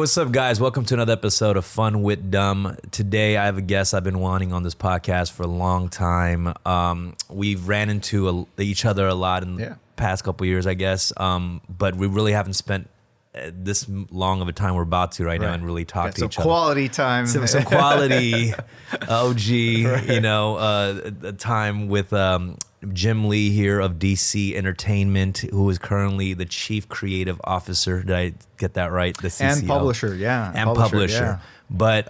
what's up, guys? Welcome to another episode of Fun with Dumb. Today, I have a guest I've been wanting on this podcast for a long time. We've ran into each other a lot in the past couple years, I guess, but we really haven't spent this long of a time we're about to now and really talk to each other. Quality time. Some quality OG, time with Jim Lee here of DC Entertainment, who is currently the Chief Creative Officer. Did I get that right? The CCO. And publisher, yeah. And publisher. But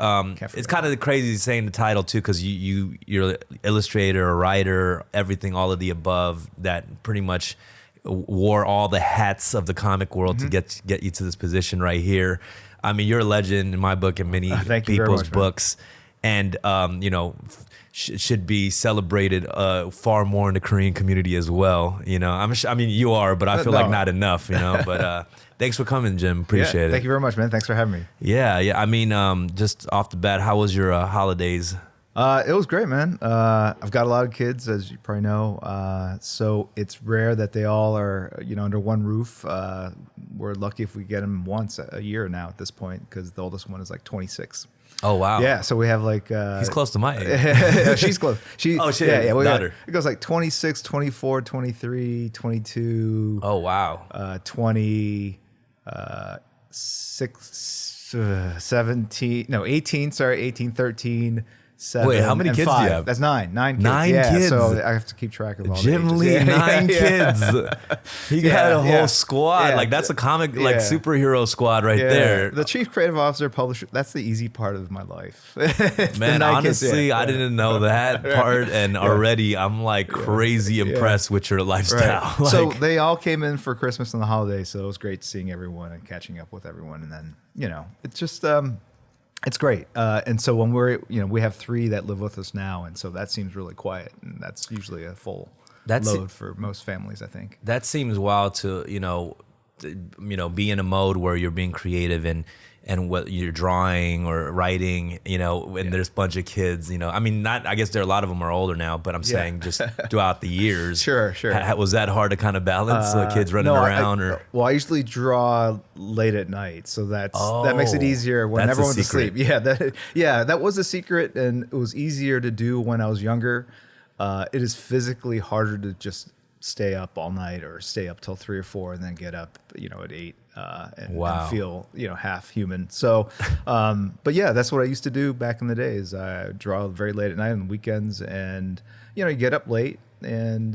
it's kind of crazy saying the title too, because you're an illustrator, a writer, everything, all of the above, that pretty much wore all the hats of the comic world to get you to this position right here. I mean, you're a legend in my book and many people's books, and should be celebrated far more in the Korean community as well. I mean, you are, but I feel like not enough. But thanks for coming, Jim. Appreciate it. Thank you very much, man. Thanks for having me. Yeah. I mean, just off the bat, how was your holidays? It was great, man. I've got a lot of kids, as you probably know. So it's rare that they all are, under one roof. We're lucky if we get them once a year now at this point, because the oldest one is like 26. Oh, wow. Yeah, so we have like... He's close to my age. Yeah, she's close. Yeah, it goes like 26, 24, 23, 22... Oh, wow. 20, 18, 13, 7, Wait, how many kids 5. Do you have? That's 9. 9 kids. 9 kids. So I have to keep track of all Jim the Lee, 9 kids. He got a whole squad. Yeah. Like, that's a comic, superhero squad right there. The Chief Creative Officer, publisher, that's the easy part of my life. Man, honestly, I didn't know that part, and already I'm like crazy impressed with your lifestyle. Right. So they all came in for Christmas and the holidays, so it was great seeing everyone and catching up with everyone. And then, it's just... It's great. And so when we have 3 that live with us now, and so that seems really quiet, and that's usually a full load for most families, I think. That seems wild to, be in a mode where you're being creative and what you're drawing or writing, and there's a bunch of kids, I mean, I guess a lot of them are older now, but I'm saying just throughout the years. Sure. Was that hard to kind of balance kids running around? Well, I usually draw late at night, so that makes it easier when everyone's asleep. Yeah, that was a secret, and it was easier to do when I was younger. It is physically harder to just stay up all night or stay up till 3 or 4 and then get up, at 8 and feel, half human. So, but yeah, that's what I used to do back in the days. I draw very late at night on the weekends, and, you get up late, and,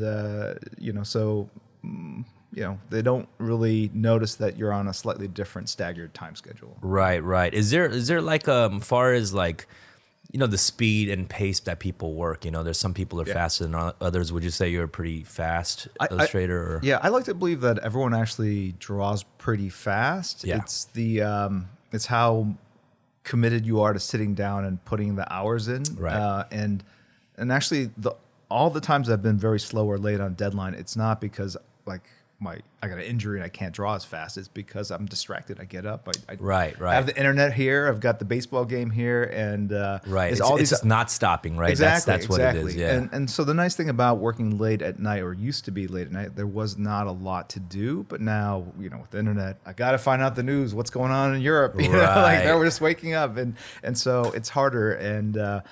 they don't really notice that you're on a slightly different staggered time schedule. Right. Is there like, far as like, the speed and pace that people work, there's some people are faster than others. Would you say you're a pretty fast illustrator? I like to believe that everyone actually draws pretty fast. Yeah. It's how committed you are to sitting down and putting the hours in. Right. And actually all the times I've been very slow or late on deadline, it's not because I got an injury and I can't draw as fast. It's because I'm distracted. I get up. I have the internet here. I've got the baseball game here, and it's not stopping. Right. Exactly. That's what it is. Yeah. And so the nice thing about working late at night, or used to be late at night, there was not a lot to do. But now, with the internet, I got to find out the news. What's going on in Europe? We're just waking up, and so it's harder. And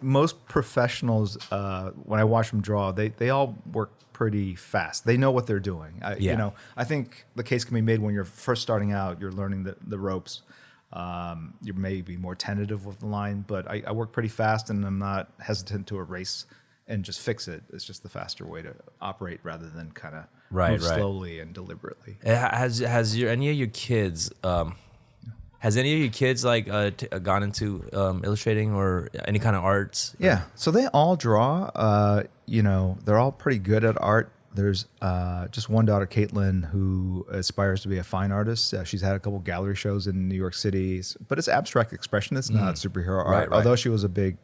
most professionals, when I watch them draw, they all work pretty fast. They know what they're doing. I think the case can be made when you're first starting out, you're learning the ropes. You may be more tentative with the line, but I work pretty fast, and I'm not hesitant to erase and just fix it. It's just the faster way to operate rather than kind of move slowly and deliberately. Has any of your kids... Has any of your kids gone into illustrating or any kind of arts? Yeah, so they all draw. They're all pretty good at art. There's just one daughter, Caitlin, who aspires to be a fine artist. She's had a couple gallery shows in New York City, but it's abstract expression. It's not superhero art. Although she was a big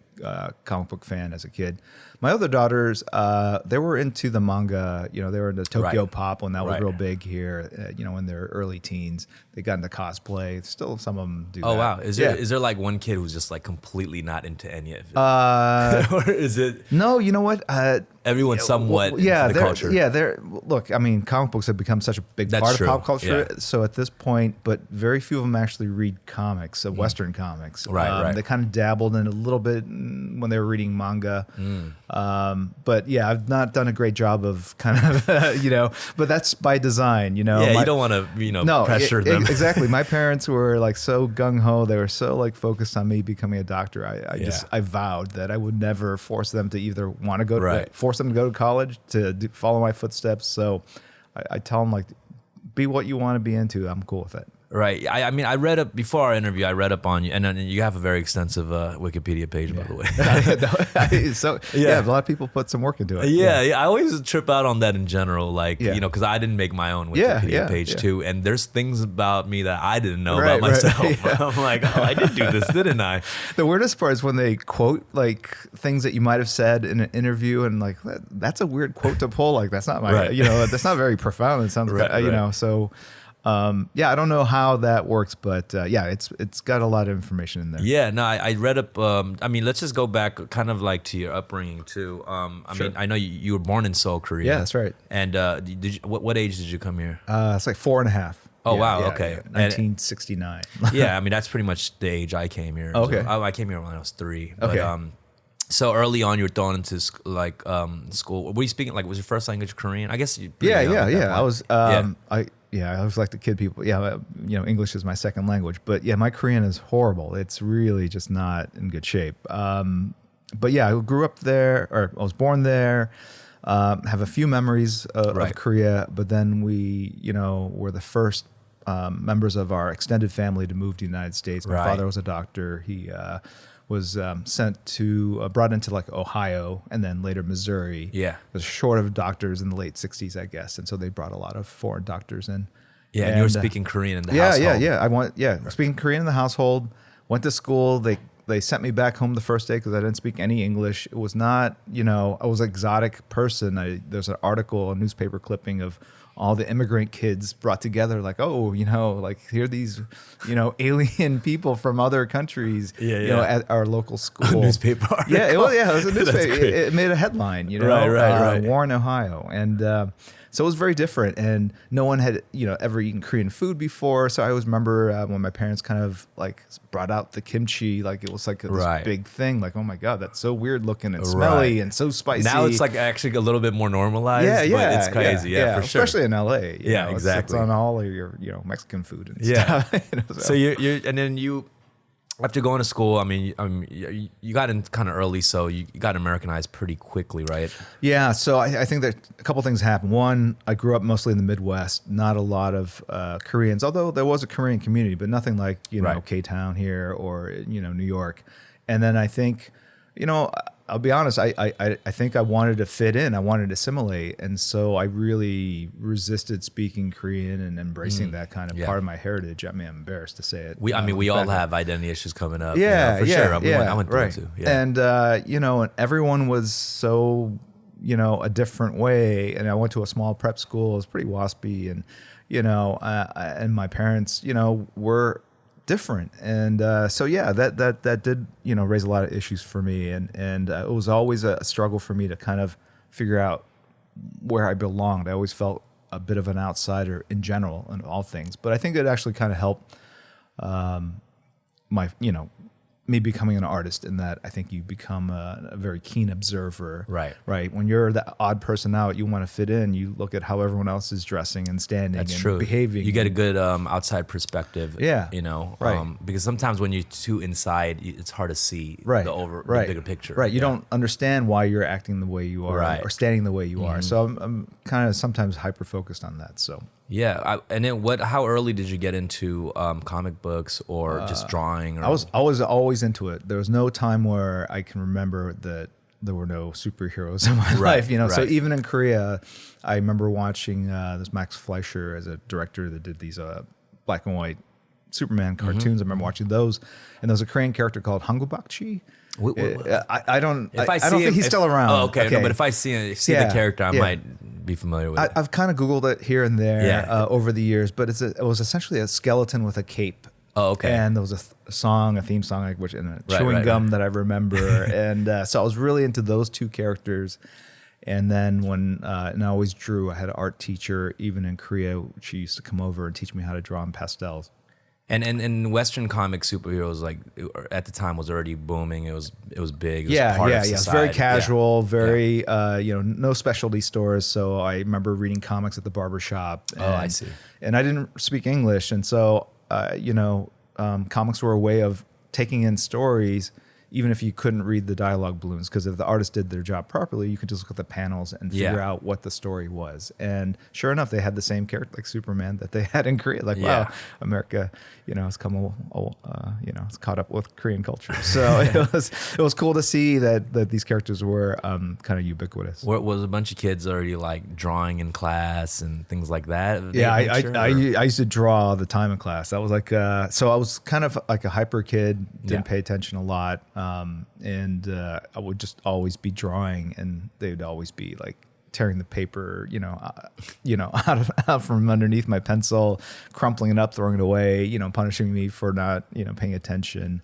comic book fan as a kid. My other daughters, they were into the manga. They were into Tokyo Pop when that was real big here. In their early teens, they got into cosplay. Still, some of them do. Oh that. wow! Is there like one kid who's just like completely not into any of it, or is it? No, you know what? Everyone's somewhat into the culture. Yeah, look, I mean, comic books have become such a big part of pop culture. Yeah. So at this point, but very few of them actually read comics, Western comics. Right. They kind of dabbled in a little bit when they were reading manga. But yeah, I've not done a great job of kind of, but that's by design, Yeah, you don't want to, pressure them. Exactly. My parents were like so gung-ho. They were so like focused on me becoming a doctor. I vowed that I would never force them to either want to go force them to go to college, to follow my footsteps. So I tell them, like, be what you want to be into. I'm cool with it. Right. I mean, I read up before our interview. I read up on you, and then you have a very extensive Wikipedia page, by the way. So a lot of people put some work into it. Yeah. I always trip out on that in general, like because I didn't make my own Wikipedia page too, and there's things about me that I didn't know about myself. I'm like, oh, I did do this, didn't I? The weirdest part is when they quote like things that you might have said in an interview, and like that's a weird quote to pull. Like that's not my, that's not very profound. It sounds, so. I don't know how that works, but it's got a lot of information in there. Yeah, no, I read up. I mean, let's just go back, kind of like to your upbringing too. I mean, I know you were born in Seoul, Korea. Yeah, that's right. And what age did you come here? It's like 4.5. Oh wow, okay, 1969. Yeah, I mean that's pretty much the age I came here. Okay, I came here when I was 3. Okay. But, so early on, you were thrown into school. Were you speaking was your first language Korean? I guess. I was. I was like the kid people. Yeah, English is my second language, but my Korean is horrible. It's really just not in good shape. But I grew up there, or I was born there. Have a few memories of Korea, but then we, were the first members of our extended family to move to the United States. My father was a doctor. He was brought into like Ohio and then later Missouri. Yeah. Was short of doctors in the late 60s, I guess. And so they brought a lot of foreign doctors in. Yeah, and you were speaking Korean in the household. Speaking Korean in the household. Went to school. They sent me back home the first day because I didn't speak any English. It was not, I was an exotic person. There's an article, a newspaper clipping of all the immigrant kids brought together, like, here are these, alien people from other countries, at our local school. Newspaper article. Yeah, it was a newspaper. It made a headline, Right. War in Ohio. And so it was very different. And no one had, ever eaten Korean food before. So I always remember when my parents kind of like brought out the kimchi, like it was like this big thing. Like, oh my God, that's so weird looking and smelly and so spicy. Now it's like actually a little bit more normalized. But it's crazy. Yeah, for sure. Especially in LA. Exactly. It's on all of your, Mexican food and stuff. So you're and then you, after going to school, I mean, you got in kind of early, so you got Americanized pretty quickly, right? Yeah, so I think that a couple things happened. One, I grew up mostly in the Midwest, not a lot of Koreans, although there was a Korean community, but nothing like, K-Town here or, New York. And then I think, I'll be honest, I think I wanted to fit in. I wanted to assimilate. And so I really resisted speaking Korean and embracing that kind of part of my heritage. I mean, I'm embarrassed to say it. We all have identity issues coming up. Yeah, for sure. I went through it too. Yeah. And, and everyone was so, a different way. And I went to a small prep school. It was pretty waspy. And, and my parents, were different. And that did raise a lot of issues for me, and it was always a struggle for me to kind of figure out where I belonged. I always felt a bit of an outsider in general in all things, but I think it actually kind of helped me becoming an artist, in that I think you become a very keen observer. Right. When you're the odd person out, you want to fit in. You look at how everyone else is dressing and standing behaving. You get a good outside perspective. Yeah. Because sometimes when you're too inside, it's hard to see the bigger picture. Right. You don't understand why you're acting the way you are or standing the way you are. So I'm kind of sometimes hyper focused on that. So. Yeah, and then how early did you get into comic books or just drawing? Or? I was always into it. There was no time where I can remember that there were no superheroes in my life. So even in Korea, I remember watching this Max Fleischer as a director that did these black and white Superman cartoons. I remember watching those, and there was a Korean character called Hangubakchi. I don't think he's still around. Oh, okay. No, but if I see the character, I might be familiar with it. I've kind of Googled it here and there over the years, but it was essentially a skeleton with a cape. Oh, okay. And there was a theme song, like chewing gum that I remember, and so I was really into those two characters. And then and I always drew. I had an art teacher, even in Korea. She used to come over and teach me how to draw in pastels. And Western comic superheroes, like at the time, was already booming. It was big. It was Yeah. It's very casual, very no specialty stores. So I remember reading comics at the barbershop. I see. And I didn't speak English, and so comics were a way of taking in stories, even if you couldn't read the dialogue balloons, because if the artist did their job properly, you could just look at the panels and figure out what the story was. And sure enough, they had the same character like Superman that they had in Korea. Like, wow, America, it's come, it's caught up with Korean culture. So it was cool to see that these characters were kind of ubiquitous. Was a bunch of kids already like drawing in class and things like that? I used to draw all the time in class. That was like, so I was kind of like a hyper kid, didn't pay attention a lot. And I would just always be drawing, and they'd always be like tearing the paper, out from underneath my pencil, crumpling it up, throwing it away, punishing me for not, paying attention.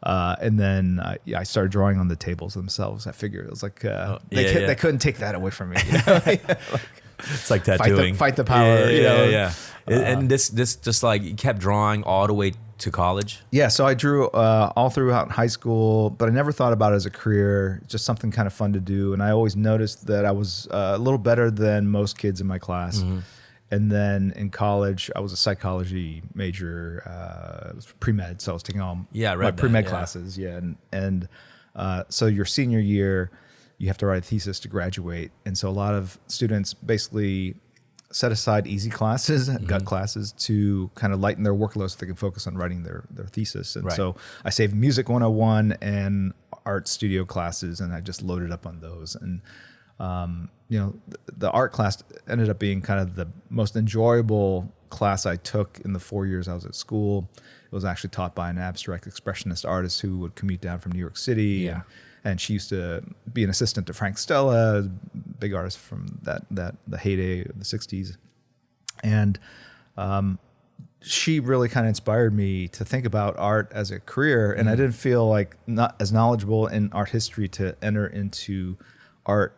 And then I started drawing on the tables themselves. I figured it was like they couldn't take that away from me. It's like tattooing. Fight the power. And this just like you kept drawing all the way to college? Yeah, so I drew all throughout high school, but I never thought about it as a career, just something kind of fun to do. And I always noticed that I was a little better than most kids in my class. Mm-hmm. And then in college, I was a psychology major, it was pre-med, so I was taking all my pre-med classes. Yeah, and so your senior year, you have to write a thesis to graduate. And so a lot of students basically set aside easy classes, gut classes, to kind of lighten their workload so they can focus on writing their thesis. And so I saved Music 101 and art studio classes, and I just loaded up on those. And, the art class ended up being kind of the most enjoyable class I took in the 4 years I was at school. It was actually taught by an abstract expressionist artist who would commute down from New York City. Yeah. And she used to be an assistant to Frank Stella, big artist from the heyday of the 60s. And she really kind of inspired me to think about art as a career. And I didn't feel like not as knowledgeable in art history to enter into art,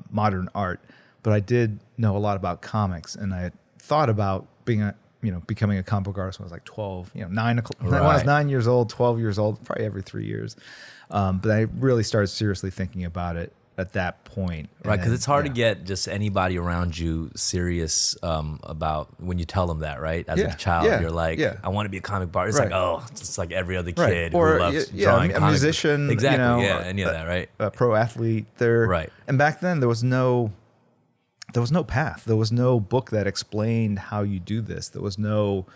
modern art. But I did know a lot about comics. And I had thought about becoming a comic book artist when I was like 12, when I was 9 years old, 12 years old, probably every 3 years. But I really started seriously thinking about it at that point. Right, because it's hard to get just anybody around you serious about when you tell them that, right? As a child, you're like, I want to be a comic book artist. It's like, it's just like every other kid who loves drawing. A musician, exactly, any of that, right? A pro athlete. Right. And back then, there was no path. There was no book that explained how you do this. There was no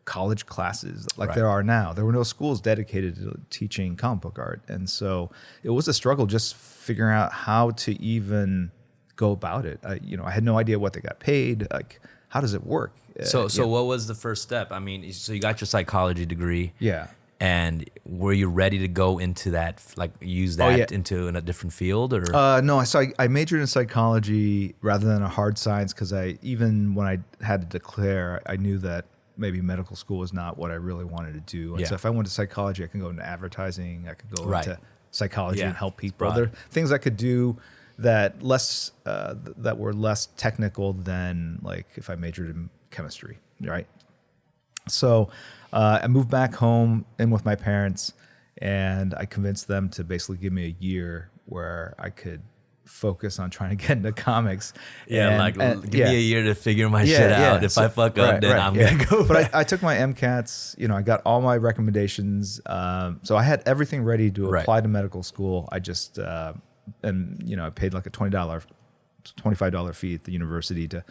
college classes like there are now. There were no schools dedicated to teaching comic book art. And so it was a struggle just figuring out how to even go about it. I had no idea what they got paid. Like, how does it work? So what was the first step? I mean, so you got your psychology degree. Yeah. And were you ready to go into that, like use that into in a different field, or? No, I majored in psychology rather than a hard science, because even when I had to declare, I knew that maybe medical school was not what I really wanted to do. And so if I went to psychology, I can go into advertising, I could go into psychology and help people. There are things I could do that were less technical than like if I majored in chemistry, right? So I moved back home in with my parents, and I convinced them to basically give me a year where I could focus on trying to get into comics. Yeah, give me a year to figure my shit out. If I fuck up, then I'm going to go back. But I took my MCATs, I got all my recommendations. So I had everything ready to apply to medical school. I just, I paid like a $25 fee at the university to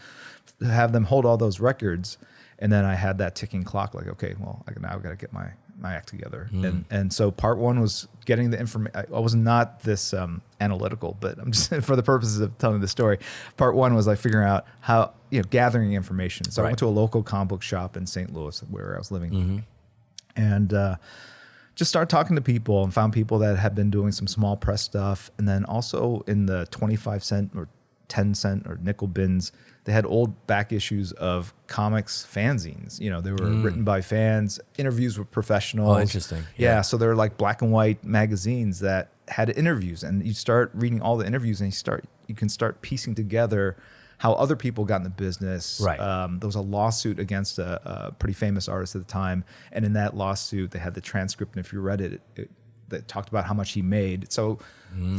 have them hold all those records. And then I had that ticking clock, like, okay, well, now I've got to get my act together. And so part one was getting the information. I was not this analytical, but I'm just, for the purposes of telling the story, part one was like figuring out how, gathering information. So I went to a local comic book shop in St. Louis where I was living. And just started talking to people and found people that had been doing some small press stuff. And then also in the 25-cent or 10-cent or nickel bins, they had old back issues of comics fanzines. You know, they were written by fans, interviews with professionals. Oh, interesting. Yeah, so they're like black and white magazines that had interviews, and you start reading all the interviews, and you can start piecing together how other people got in the business. Right. There was a lawsuit against a pretty famous artist at the time, and in that lawsuit, they had the transcript, and if you read it that talked about how much he made. So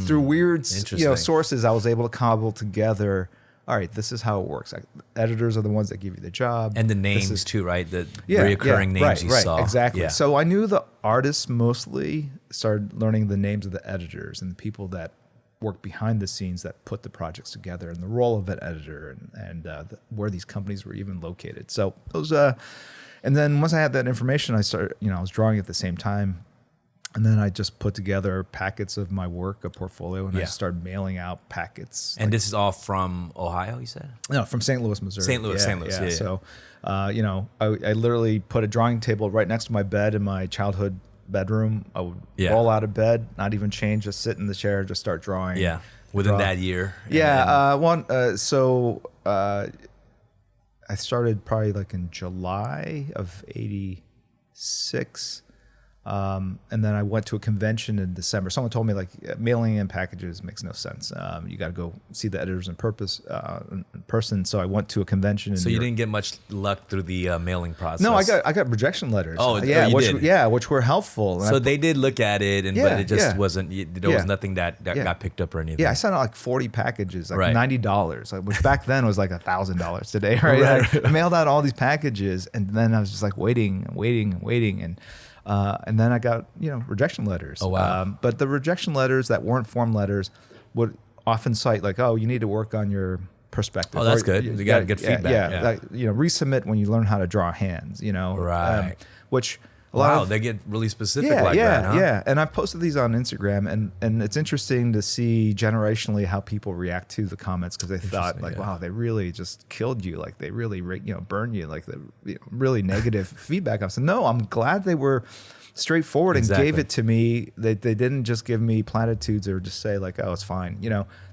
through weird sources, I was able to cobble together, all right, this is how it works. Editors are the ones that give you the job. And the names too, right? The reoccurring names you saw. Exactly. Yeah. So I knew the artists mostly, started learning the names of the editors and the people that work behind the scenes that put the projects together and the role of an editor and where these companies were even located. So those, and then once I had that information, I started, I was drawing at the same time. And then I just put together packets of my work, a portfolio, and I started mailing out packets. And this is all from Ohio, you said? No, from St. Louis, Missouri. St. Louis. Yeah. So, I literally put a drawing table right next to my bed in my childhood bedroom. I would roll out of bed, not even change, just sit in the chair, just start drawing. Yeah, within that year. I started probably like in July of '86. And then I went to a convention in December. Someone told me like mailing in packages makes no sense. You got to go see the editors in person. So I went to a convention. So you didn't get much luck through the mailing process. No, I got rejection letters. Oh, which were helpful. So they did look at it, but it just wasn't. There was nothing that got picked up or anything. Yeah, I sent out like 40 packages, like $90, which back then was like $1,000 today. Right? I mailed out all these packages, and then I was just like waiting, and then I got, rejection letters. Oh, wow. But the rejection letters that weren't form letters would often cite like, oh, you need to work on your perspective. Oh, that's good. You got good feedback. Yeah. Like, resubmit when you learn how to draw hands, Right. Which a lot lot of, they get really specific that, huh? Yeah. And I've posted these on Instagram, and it's interesting to see generationally how people react to the comments, because they thought like, wow, they really just killed you. Like they really, burn you, like the really negative feedback. I said, no, I'm glad they were straightforward and gave it to me. They didn't just give me platitudes or just say like, oh, it's fine.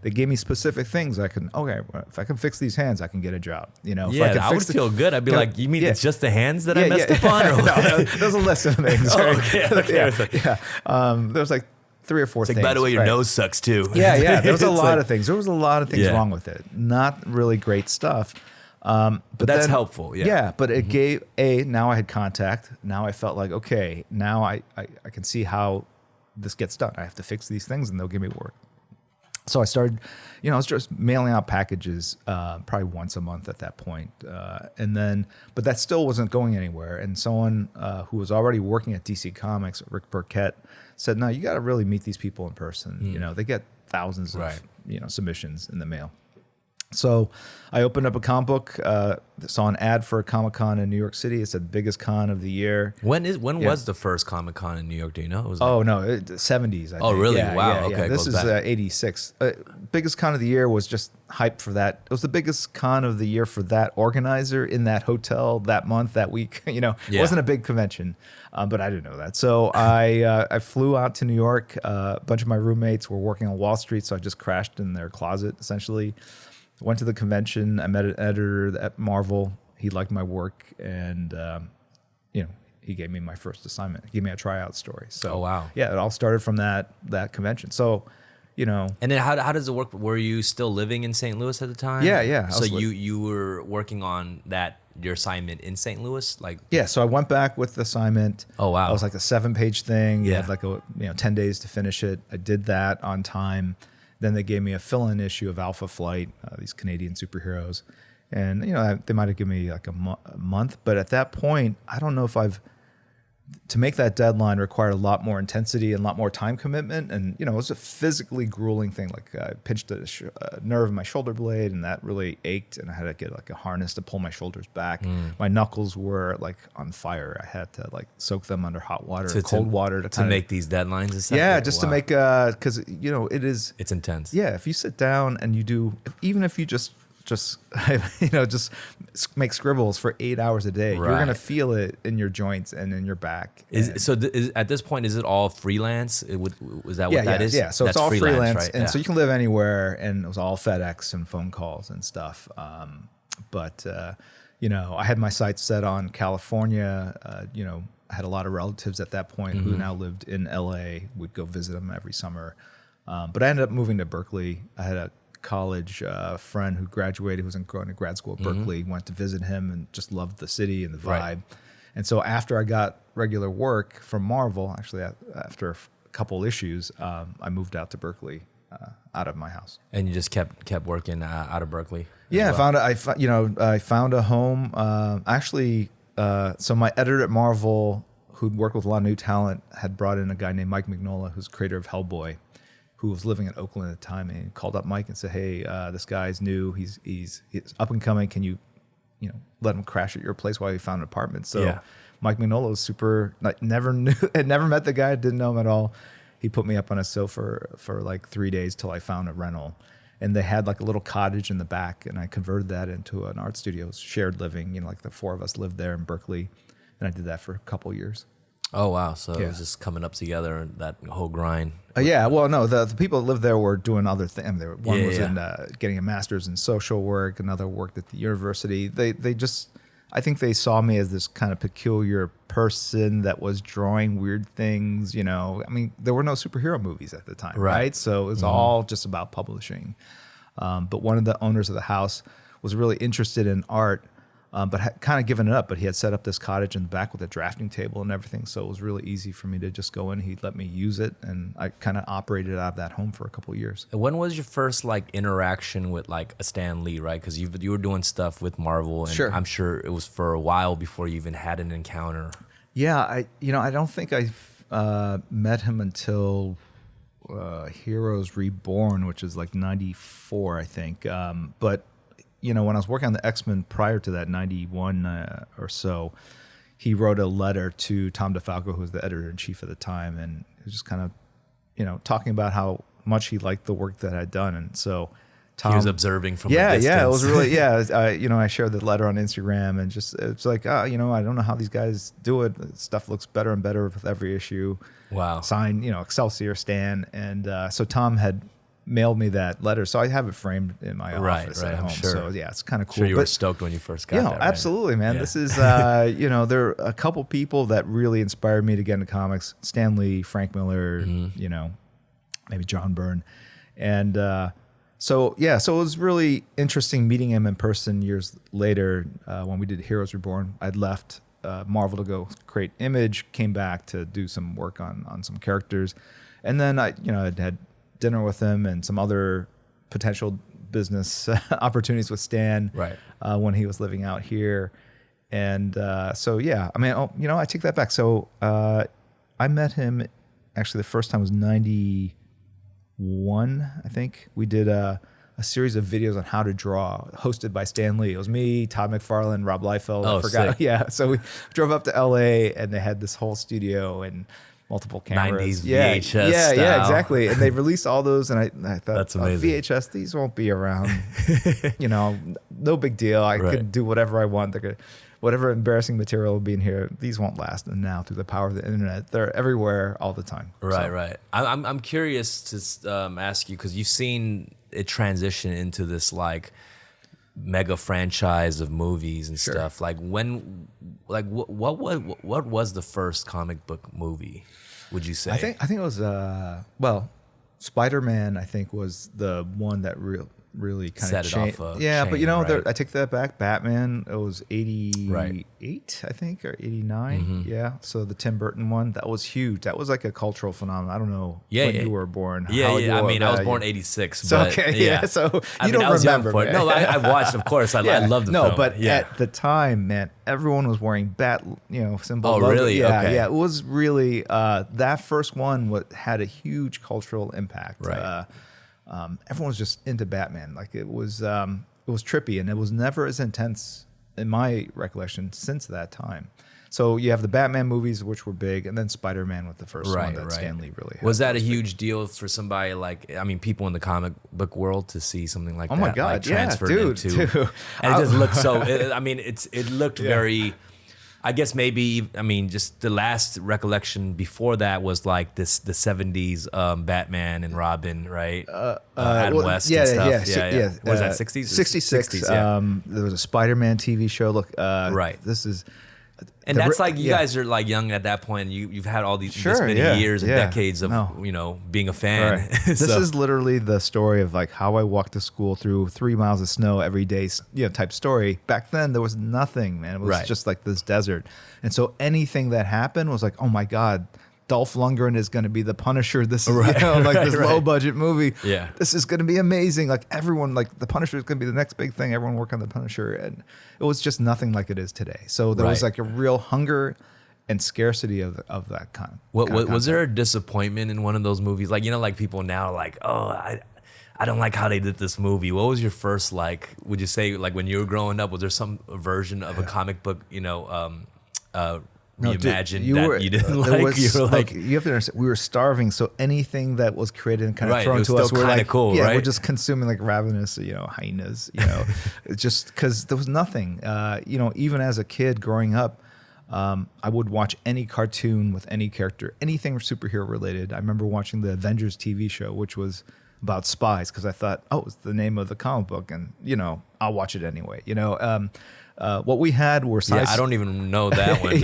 They gave me specific things. If I can fix these hands, I can get a job. I would feel good. I'd be like, you mean it's just the hands that I messed up on? Or no, there's a list of things. Right? Okay. There's like 3 or 4 things. By the way, your nose sucks too. Yeah. There was a lot of things. There was a lot of things wrong with it. Not really great stuff. But that's helpful. Yeah. But it gave now I had contact. Now I felt like, okay, now I can see how this gets done. I have to fix these things and they'll give me work. So I started, I was just mailing out packages probably once a month at that point. But that still wasn't going anywhere. And someone who was already working at DC Comics, Rick Burkett, said, no, you got to really meet these people in person. They get thousands of, submissions in the mail. So I opened up a comic book, saw an ad for a Comic-Con in New York City. It's the biggest con of the year. When was the first Comic-Con in New York? Do you know? The 70s. I think. Really? Yeah, wow. Yeah. Okay. This is 86. Biggest con of the year was just hype for that. It was the biggest con of the year for that organizer in that hotel that month, that week. It wasn't a big convention, but I didn't know that. So I flew out to New York. A bunch of my roommates were working on Wall Street, so I just crashed in their closet, essentially. Went to the convention. I met an editor at Marvel. He liked my work, and he gave me my first assignment. He gave me a tryout story. So, oh wow, yeah, it all started from that convention. So, And then how does it work? Were you still living in St. Louis at the time? Yeah. So you were working on your assignment in St. Louis, So I went back with the assignment. Oh wow, it was like a 7-page thing. You had like 10 days to finish it. I did that on time. Then they gave me a fill-in issue of Alpha Flight, these Canadian superheroes. And, they might have given me like a month. But at that point, I don't know if to make that deadline required a lot more intensity and a lot more time commitment. And, it was a physically grueling thing. Like I pinched a nerve in my shoulder blade, and that really ached. And I had to get like a harness to pull my shoulders back. My knuckles were like on fire. I had to like soak them under hot water or cold water to make these deadlines and stuff. Yeah, just to make, because, it's intense. Yeah, if you sit down and even if you just just just make scribbles for 8 hours a day, you're gonna feel it in your joints and in your back. At this point, is it all freelance? Was that what that is? Yeah, so that's it's all freelance, right? and so you can live anywhere, and it was all FedEx and phone calls and stuff. But I had my sights set on California. I had a lot of relatives at that point who now lived in LA. We'd go visit them every summer. But I ended up moving to Berkeley. I had a college friend who graduated, who was going to grad school at Berkeley, went to visit him and just loved the city and the vibe. Right. And so after I got regular work from Marvel, actually after a couple issues, I moved out to Berkeley, out of my house. And you just kept working out of Berkeley? Yeah, well. I found a home. So my editor at Marvel, who'd worked with a lot of new talent, had brought in a guy named Mike Mignola, who's creator of Hellboy, who was living in Oakland at the time, and he called up Mike and said, "Hey, this guy's new. He's up and coming. Can you let him crash at your place while you found an apartment?" So Mike Mignola was super. Had never met the guy, didn't know him at all. He put me up on a sofa for like 3 days till I found a rental. And they had like a little cottage in the back, and I converted that into an art studio, shared living. Like the four of us lived there in Berkeley, and I did that for a couple of years. Oh wow! So it was just coming up together, that whole grind. Well, no, the people that lived there were doing other things. One was in getting a master's in social work. Another worked at the university. They just, I think they saw me as this kind of peculiar person that was drawing weird things. There were no superhero movies at the time, right? So it was all just about publishing. But one of the owners of the house was really interested in art, but had kind of given it up. But he had set up this cottage in the back with a drafting table and everything. So it was really easy for me to just go in. He'd let me use it, and I kind of operated out of that home for a couple of years. When was your first interaction with a Stan Lee, right? Because you were doing stuff with Marvel, and I'm sure it was for a while before you even had an encounter. Yeah, I don't think I met him until Heroes Reborn, which is like 94, I think. But when I was working on the X-Men prior to that, 91 or so, he wrote a letter to Tom DeFalco, who was the editor-in-chief at the time, and he was just kind of, talking about how much he liked the work that I'd done. And so Tom... He was observing from a distance. Yeah, it was really, I shared the letter on Instagram, and just, it's like, I don't know how these guys do it. Stuff looks better and better with every issue. Wow. Signed, Excelsior Stan. And so Tom had mailed me that letter, so I have it framed in my office at home. Sure. So it's kind of cool. Sure, you were stoked when you first got that. Right? Absolutely, man. Yeah. This is, there are a couple people that really inspired me to get into comics: Stan Lee, Frank Miller, maybe John Byrne, and so it was really interesting meeting him in person years later when we did Heroes Reborn. I'd left Marvel to go create Image, came back to do some work on some characters, and then I'd had dinner with him and some other potential business opportunities with Stan when he was living out here. And I take that back. So I met him, actually the first time was 91, I think. We did a series of videos on how to draw, hosted by Stan Lee. It was me, Todd McFarlane, Rob Liefeld. Oh, I forgot. Sick. Yeah, so we drove up to LA, and they had this whole studio and multiple cameras. 90s VHS style. Yeah, exactly. And they released all those, and I thought, that's amazing. VHS, these won't be around. No big deal. I could do whatever I want. Whatever embarrassing material will be in here, these won't last. And now, through the power of the internet, they're everywhere all the time. Right. I'm curious to ask you, because you've seen it transition into this mega franchise of movies and stuff. What was the first comic book movie, would you say? I think it was Spider-Man, I think, was the one that really kind of changed. But I take that back. Batman, it was 88, I think, or 89. Mm-hmm. Yeah. So the Tim Burton one, that was huge. That was like a cultural phenomenon. I don't know when you were born. I was born 86. So, but, okay. Yeah. So you don't remember. No, I watched, of course. I love the film. No, but at the time, man, everyone was wearing bat, symbol. Oh, really? Yeah. Okay. Yeah. It was really, that first one had a huge cultural impact. Right. Everyone was just into Batman. It was trippy, and it was never as intense in my recollection since that time. So you have the Batman movies, which were big, and then Spider-Man with the first one that Stan Lee really had. Was that a huge deal for somebody like, I mean, people in the comic book world to see something like that? Oh my God, like, transferred dude. And it just looked so, it looked very, I guess maybe, I mean, just the last recollection before that was like the 70s Batman and Robin, right? Adam West and stuff. Yeah. Was that 60s? 66. 60s, yeah. There was a Spider-Man TV show. Look, right. This is... And that's like, you guys are like young at that point. You've had all these this many years and decades of, being a fan. Right. This is literally the story of like how I walked to school through 3 miles of snow every day, type story. Back then, there was nothing, man. It was just like this desert. And so anything that happened was like, oh my God, Dolph Lundgren is going to be the Punisher. This is this low budget movie. Yeah, this is going to be amazing. Like everyone, like the Punisher is going to be the next big thing. Everyone work on the Punisher, and it was just nothing like it is today. So there was like a real hunger and scarcity of that kind. Was there a disappointment in one of those movies? Like like people now are like, oh, I don't like how they did this movie. What was your first like? Would you say like when you were growing up, was there some version of a comic book reimagined you didn't like? You were like, you have to understand, we were starving, so anything that was created and kind of thrown to us, we're like, cool, we're just consuming like ravenous, hyenas, just because there was nothing. Even as a kid growing up, I would watch any cartoon with any character, anything superhero related. I remember watching the Avengers TV show, which was about spies, because I thought, it's the name of the comic book, and I'll watch it anyway. What we had were science. I don't even know that one.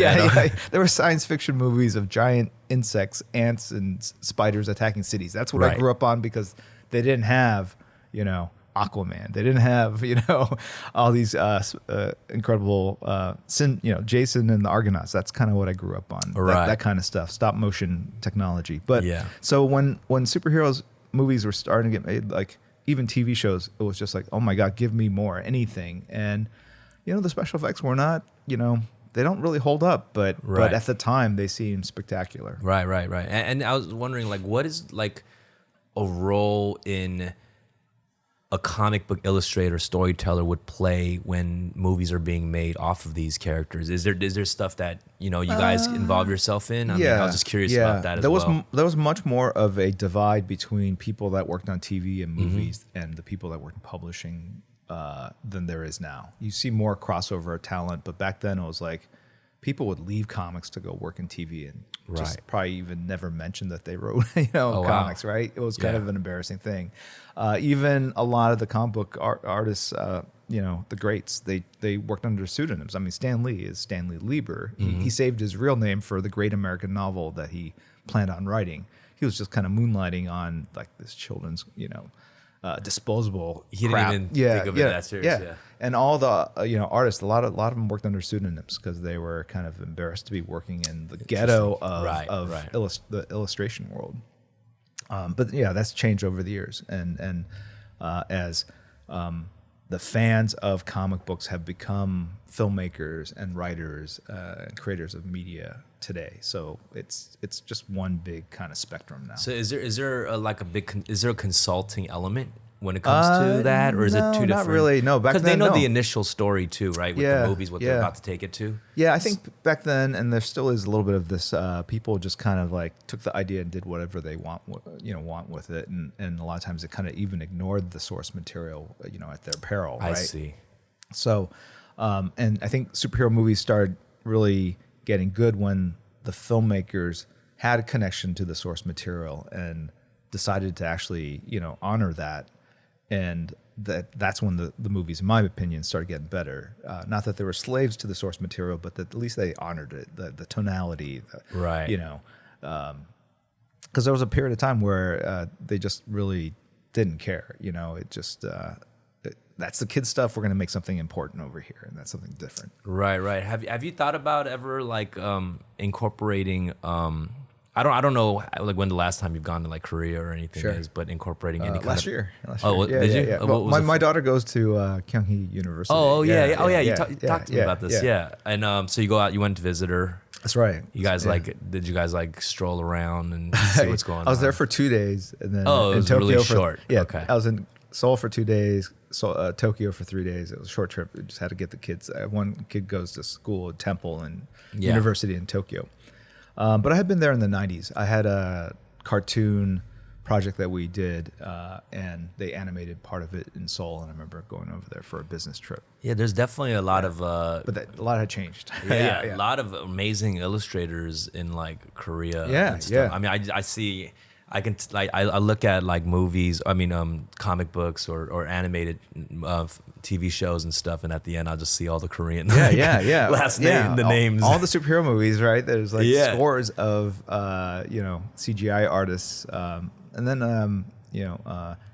There were science fiction movies of giant insects, ants, and spiders attacking cities. That's what I grew up on, because they didn't have, Aquaman. They didn't have, all these incredible, Jason and the Argonauts. That's kind of what I grew up on. That kind of stuff, stop motion technology. But so when superheroes movies were starting to get made, like even TV shows, it was just like, oh my God, give me more, anything. And the special effects were not, they don't really hold up, but at the time they seemed spectacular. Right. And I was wondering, like, what is like a role in a comic book illustrator, storyteller would play when movies are being made off of these characters? Is there stuff that you guys involve yourself in? I mean, I was just curious about that as well. There was much more of a divide between people that worked on TV and movies and the people that worked in publishing than there is now. You see more crossover of talent, but back then it was like people would leave comics to go work in TV and just probably even never mention that they wrote comics. Wow. Right? It was kind of an embarrassing thing. Even a lot of the comic book artists, the greats, they worked under pseudonyms. I mean, Stan Lee is Stanley Lieber. He saved his real name for the great American novel that he planned on writing. He was just kind of moonlighting on like this children's, disposable. He didn't even think of it that serious. Yeah. And all the artists, a lot of them worked under pseudonyms because they were kind of embarrassed to be working in the ghetto of the illustration world. But that's changed over the years, and as the fans of comic books have become filmmakers and writers and creators of media today. So it's just one big kind of spectrum now. So is there a consulting element when it comes to that, or is it two different? Not really. No, back then, because they know the initial story too, right? With the movies, what they're about to take it to. Yeah, I think back then, and there still is a little bit of this. People just kind of like took the idea and did whatever they want with it, and a lot of times they kind of even ignored the source material, at their peril. Right? I see. So, and I think superhero movies started really getting good when the filmmakers had a connection to the source material and decided to actually, honor that. And that's when the movies, in my opinion, started getting better. Not that they were slaves to the source material, but that at least they honored it, the tonality, right? Because there was a period of time where they just really didn't care. It just that's the kid stuff. We're going to make something important over here, and that's something different. Right. Have you thought about ever like incorporating? I don't know like when the last time you've gone to like Korea or anything is, but incorporating any kind last of... year. Oh, did you? Yeah. Well, my daughter goes to Kyunghee University. You talked to me about this. Yeah. And so you go out, you went to visit her. That's right. You guys did you guys like stroll around and see what's going on? I was there for 2 days, and then it was in Tokyo really short. Okay. I was in Seoul for 2 days, Tokyo for 3 days. It was a short trip. We just had to get the kids. One kid goes to school at Temple and University in Tokyo. But I had been there in the 90s. I had a cartoon project that we did, and they animated part of it in Seoul, and I remember going over there for a business trip. Yeah, there's definitely a lot of a lot had changed. A lot of amazing illustrators in like Korea. And stuff. I mean, I see. I look at like movies. I mean, comic books or animated TV shows and stuff, and at the end I'll just see all the Korean last name, the names, all the superhero movies. Right, there's like scores of CGI artists, and then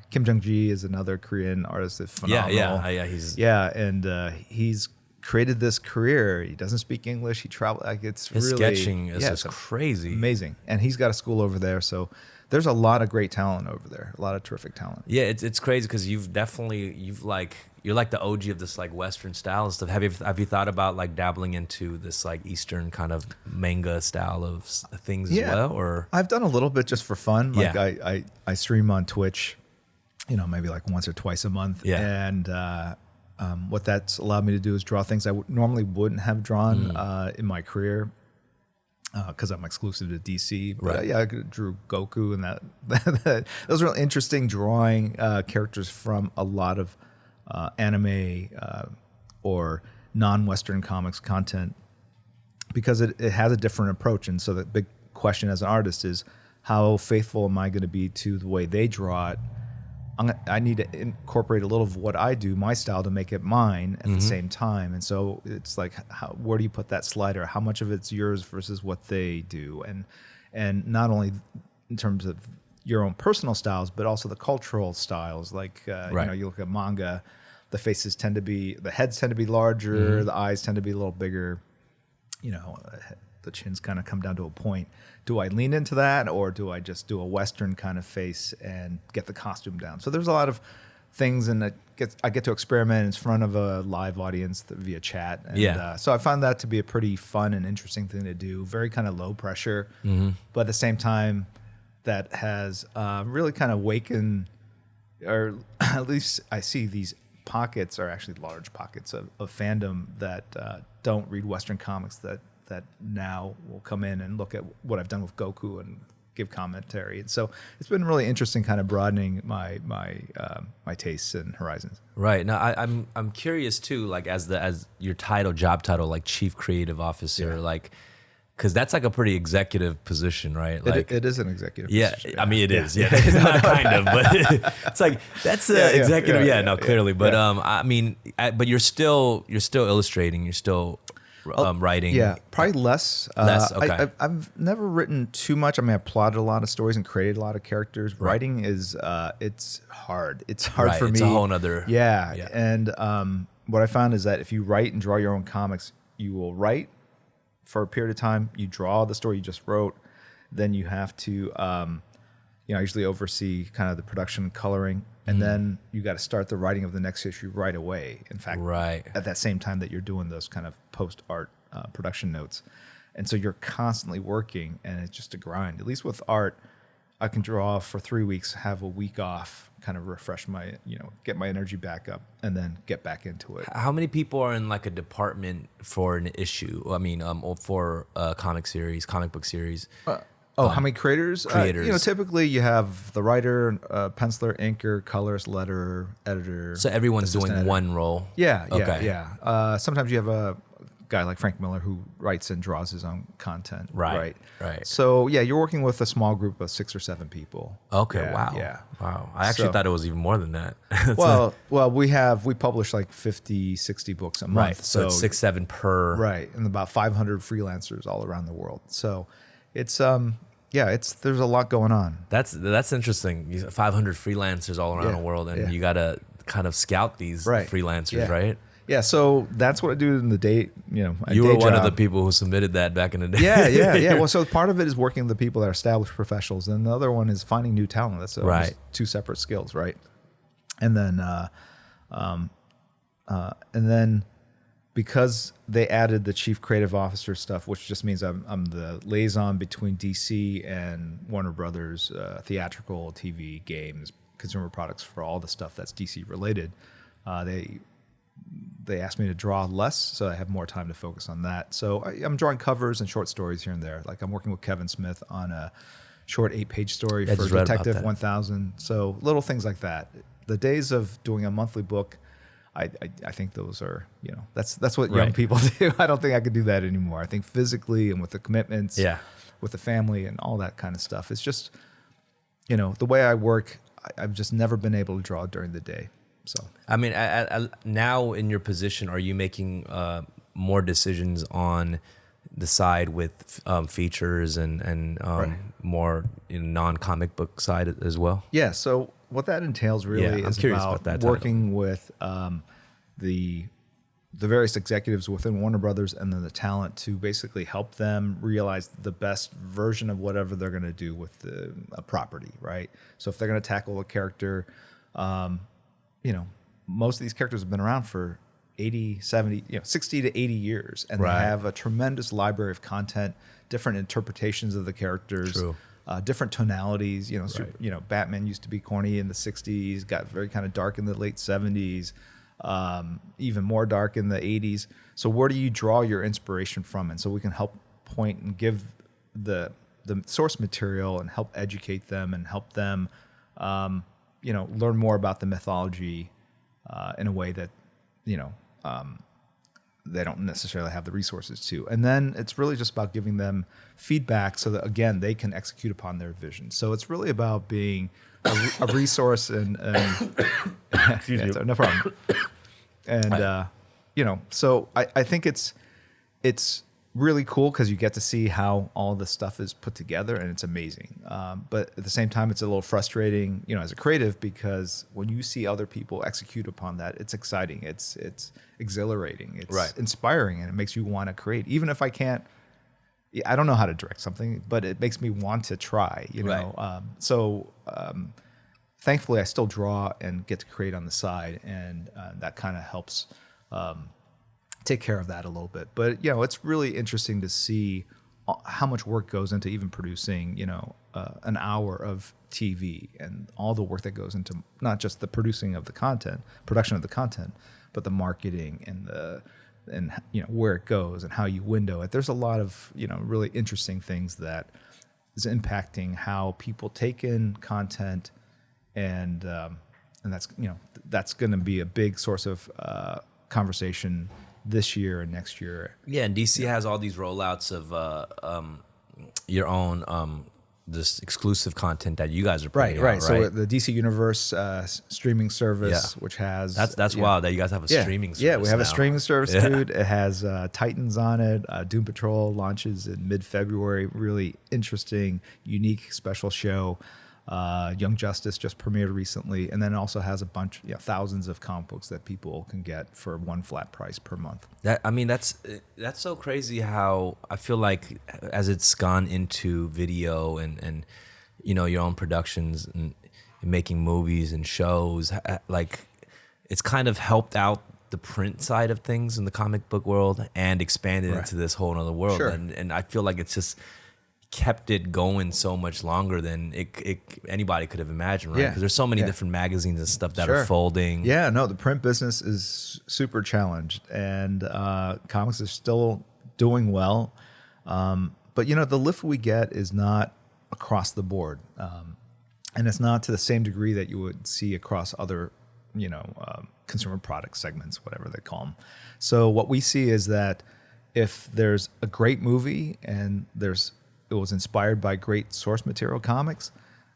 Kim Jung-gi is another Korean artist that's phenomenal. He's created this career. He doesn't speak English. He travels. Like his sketching is just crazy, amazing, and he's got a school over there. So there's a lot of great talent over there. A lot of terrific talent. Yeah, it's crazy because you're like the OG of this like Western style and stuff. Have you thought about like dabbling into this like Eastern kind of manga style of things as well? Or I've done a little bit just for fun. Like I stream on Twitch, maybe like once or twice a month. Yeah. And what that's allowed me to do is draw things I normally wouldn't have drawn in my career. Because I'm exclusive to DC, but right. I drew Goku, and that those are interesting drawing characters from a lot of anime or non-Western comics content, because it has a different approach. And so the big question as an artist is, how faithful am I going to be to the way they draw it? I need to incorporate a little of what I do, my style, to make it mine at the same time. And so it's like, where do you put that slider? How much of it's yours versus what they do? And not only in terms of your own personal styles, but also the cultural styles. Like, you look at manga, the heads tend to be larger, the eyes tend to be a little bigger, the chins kind of come down to a point. Do I lean into that, or do I just do a Western kind of face and get the costume down? So there's a lot of things, and I get to experiment in front of a live audience via chat. And, so I found that to be a pretty fun and interesting thing to do. Very kind of low pressure, but at the same time, that has really kind of awakened, or at least I see these pockets are actually large pockets of fandom that don't read Western comics that now will come in and look at what I've done with Goku and give commentary. And so it's been really interesting, kind of broadening my tastes and horizons. Right. Now I'm curious too, like as your job title, like Chief Creative Officer, like, because that's like a pretty executive position, right? Like it is an executive position. I mean, it is. Yeah. It's not kind of, but it's like that's executive. Clearly. But I mean, but you're still illustrating. You're still writing. Yeah, probably less. Okay. I've never written too much. I mean, I plotted a lot of stories and created a lot of characters. Right. Writing is it's hard. It's hard for me. It's a whole nother. Yeah. And what I found is that if you write and draw your own comics, you will write for a period of time. You draw the story you just wrote. Then you have to, I usually oversee kind of the production and coloring. And then you got to start the writing of the next issue right away. In fact, at that same time that you're doing those kind of post-art production notes. And so you're constantly working, and it's just a grind. At least with art, I can draw for 3 weeks, have a week off, kind of refresh my, get my energy back up, and then get back into it. How many people are in like a department for an issue? I mean, or for a comic book series? How many creators? Creators. Typically you have the writer, penciler, inker, colorist, letterer, editor. So everyone's doing one role. Yeah. Sometimes you have a guy like Frank Miller who writes and draws his own content. Right. So you're working with a small group of 6 or 7 people. Okay. Yeah. Wow. I actually thought it was even more than that. Well, we publish like 50, 60 books a month. Right. So it's 6, 7 per. Right. And about 500 freelancers all around the world. So it's there's a lot going on. That's interesting. 500 freelancers all around the world, and you got to kind of scout these freelancers, right? Yeah, so that's what I do in the day. You were one of the people who submitted that back in the day. Yeah. Well, so part of it is working with the people that are established professionals, and the other one is finding new talent. That's almost 2 separate skills, right? And then, because they added the chief creative officer stuff, which just means I'm the liaison between DC and Warner Brothers, theatrical, TV, games, consumer products for all the stuff that's DC related. They asked me to draw less, so I have more time to focus on that. So I'm drawing covers and short stories here and there. Like I'm working with Kevin Smith on a short 8-page story for Detective 1000. So little things like that. The days of doing a monthly book, I think those are, that's what young people do. I don't think I could do that anymore. I think physically and with the commitments, with the family and all that kind of stuff. It's just, the way I work, I've just never been able to draw during the day. So I mean, now in your position, are you making more decisions on the side with features and more non-comic book side as well? Yeah. So what that entails really is about working with the various executives within Warner Brothers and then the talent to basically help them realize the best version of whatever they're going to do with a property, right? So if they're going to tackle a character, most of these characters have been around for 80, 70, 60 to 80 years. And they have a tremendous library of content, different interpretations of the characters, different tonalities. Batman used to be corny in the 60s, got very kind of dark in the late 70s, even more dark in the 80s. So where do you draw your inspiration from? And so we can help point and give the source material and help educate them and help them learn more about the mythology in a way that, they don't necessarily have the resources to. And then it's really just about giving them feedback so that, again, they can execute upon their vision. So it's really about being a resource and excuse me. No problem. And, so I think it's really cool because you get to see how all this stuff is put together, and it's amazing. But at the same time, it's a little frustrating, as a creative, because when you see other people execute upon that, it's exciting, it's exhilarating, it's inspiring, and it makes you want to create. Even if I don't know how to direct something, but it makes me want to try. Thankfully, I still draw and get to create on the side, and that kind of helps take care of that a little bit. But it's really interesting to see how much work goes into even producing an hour of TV, and all the work that goes into not just the production of the content, but the marketing and where it goes and how you window it. There's a lot of really interesting things that is impacting how people take in content, and that's going to be a big source of conversation this year and next year. Yeah, and DC has all these rollouts of your own this exclusive content that you guys are putting out, right? So the DC Universe streaming service, which has that's wild that you guys have a streaming service. Yeah, we have a streaming service, dude. It has Titans on it. Doom Patrol launches in mid-February. Really interesting, unique, special show. Young Justice just premiered recently, and then it also has a bunch, thousands of comic books that people can get for one flat price per month. That's so crazy how I feel like as it's gone into video and your own productions and making movies and shows, like it's kind of helped out the print side of things in the comic book world and expanded into this whole other world. Sure. And I feel like it's just kept it going so much longer than anybody could have imagined, right? Because there's so many different magazines and stuff that are folding. Yeah, no, the print business is super challenged, and comics are still doing well. But the lift we get is not across the board, and it's not to the same degree that you would see across other, consumer product segments, whatever they call them. So what we see is that if there's a great movie and it was inspired by great source material comics,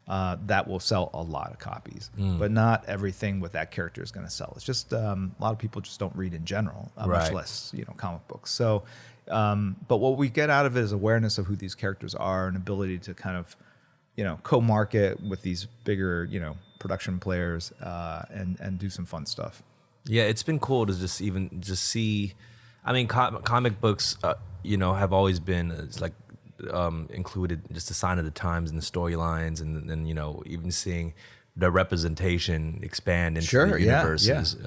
that will sell a lot of copies. But not everything with that character is going to sell. It's just a lot of people just don't read in general, much less comic books. So, but what we get out of it is awareness of who these characters are and ability to kind of co-market with these bigger production players and do some fun stuff. Yeah, it's been cool to just see. I mean, comic books, have always been like. Included just a sign of the times and the storylines, and then even seeing the representation expand into the universes.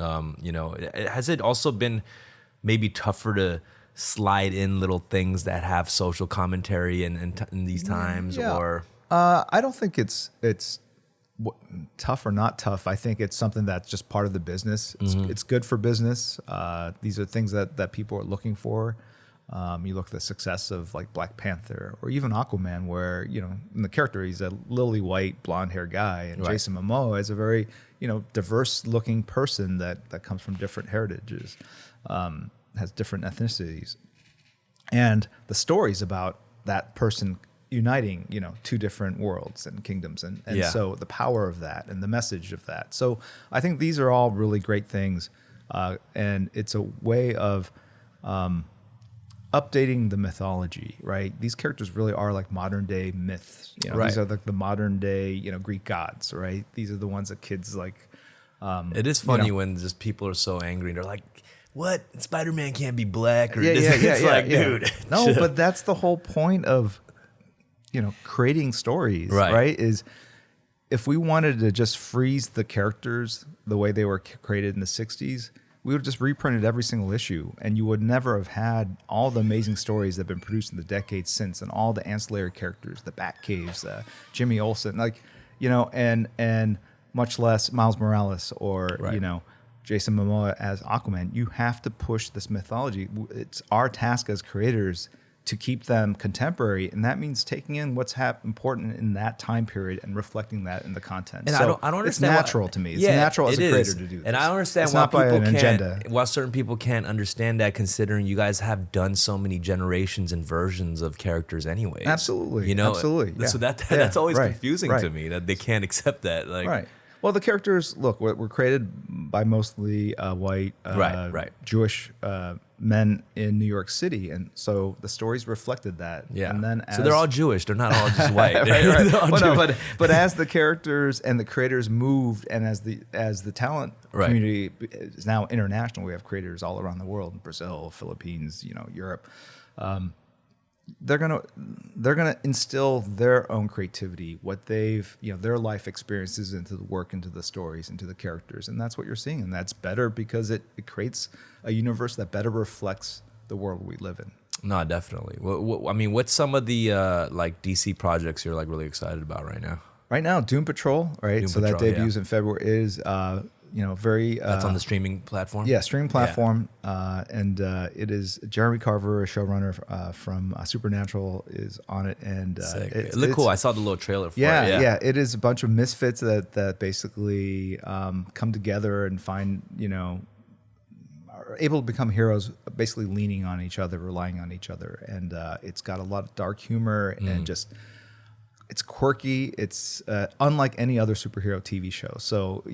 Has it also been maybe tougher to slide in little things that have social commentary in these times? Or I don't think it's tough or not tough, I think it's something that's just part of the business. It's good for business. These are things that people are looking for. You look at the success of like Black Panther or even Aquaman, where, in the character, he's a lily white, blonde haired guy. And Jason Momoa is a very, diverse looking person that comes from different heritages, has different ethnicities. And the stories about that person uniting, two different worlds and kingdoms. And so the power of that and the message of that. So I think these are all really great things. And it's a way of updating the mythology, right? These characters really are like modern day myths. These are like the modern day, Greek gods, right? These are the ones that kids like. It is funny when just people are so angry. They're like, what? Spider-Man can't be black? Or dude. No, but that's the whole point of, creating stories, right? Is if we wanted to just freeze the characters the way they were created in the 60s, we would have just reprinted every single issue, and you would never have had all the amazing stories that have been produced in the decades since, and all the ancillary characters, the Batcaves, Jimmy Olsen, and much less Miles Morales or, Jason Momoa as Aquaman. You have to push this mythology. It's our task as creators to keep them contemporary, and that means taking in what's important in that time period and reflecting that in the content. And so I don't understand. It's natural to me. It's natural as a creator to do this. And I don't understand why certain people can't understand that, considering you guys have done so many generations and versions of characters anyways. Absolutely. Absolutely. Yeah. So that's always confusing to me, that they can't accept that. Right. Well, the characters, look, were created by mostly white, Jewish men in New York City, and so the stories reflected that. Yeah. And then so they're all Jewish. They're not all just white. But as the characters and the creators moved, and as the talent community is now international, we have creators all around the world: Brazil, Philippines, Europe. They're gonna instill their own creativity, what they've their life experiences into the work, into the stories, into the characters, and that's what you're seeing, and that's better because it creates a universe that better reflects the world we live in. No, definitely. What's some of the like DC projects you're like really excited about right now? Right now, Doom Patrol, right? That debuts in February. Is very. That's on the streaming platform. Yeah, streaming platform, and it is Jeremy Carver, a showrunner from Supernatural, is on it, and it looked cool. I saw the little trailer for it. Yeah, it is a bunch of misfits that basically come together and find are able to become heroes, basically leaning on each other, relying on each other, and it's got a lot of dark humor and just. It's quirky. It's unlike any other superhero TV show. So,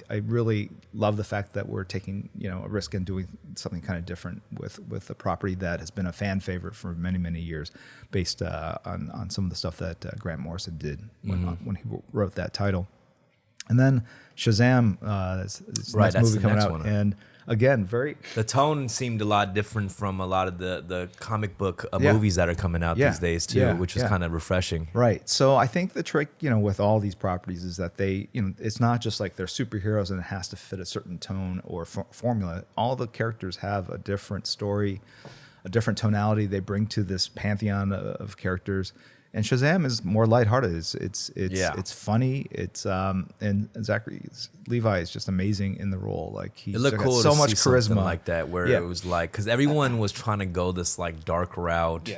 I really love the fact that we're taking, a risk and doing something kind of different with a property that has been a fan favorite for many, many years, based on some of the stuff that Grant Morrison did when he wrote that title. And then Shazam, this next movie coming out. And again, the tone seemed a lot different from a lot of the comic book movies that are coming out these days too, which is kind of refreshing. Right. So I think the trick, with all these properties is that they, it's not just like they're superheroes and it has to fit a certain tone or formula. All the characters have a different story, a different tonality they bring to this pantheon of characters. And Shazam is more lighthearted. It's funny. It's and Zachary Levi is just amazing in the role. Like he's got cool so much charisma like that, where it was like, because everyone was trying to go this like dark route,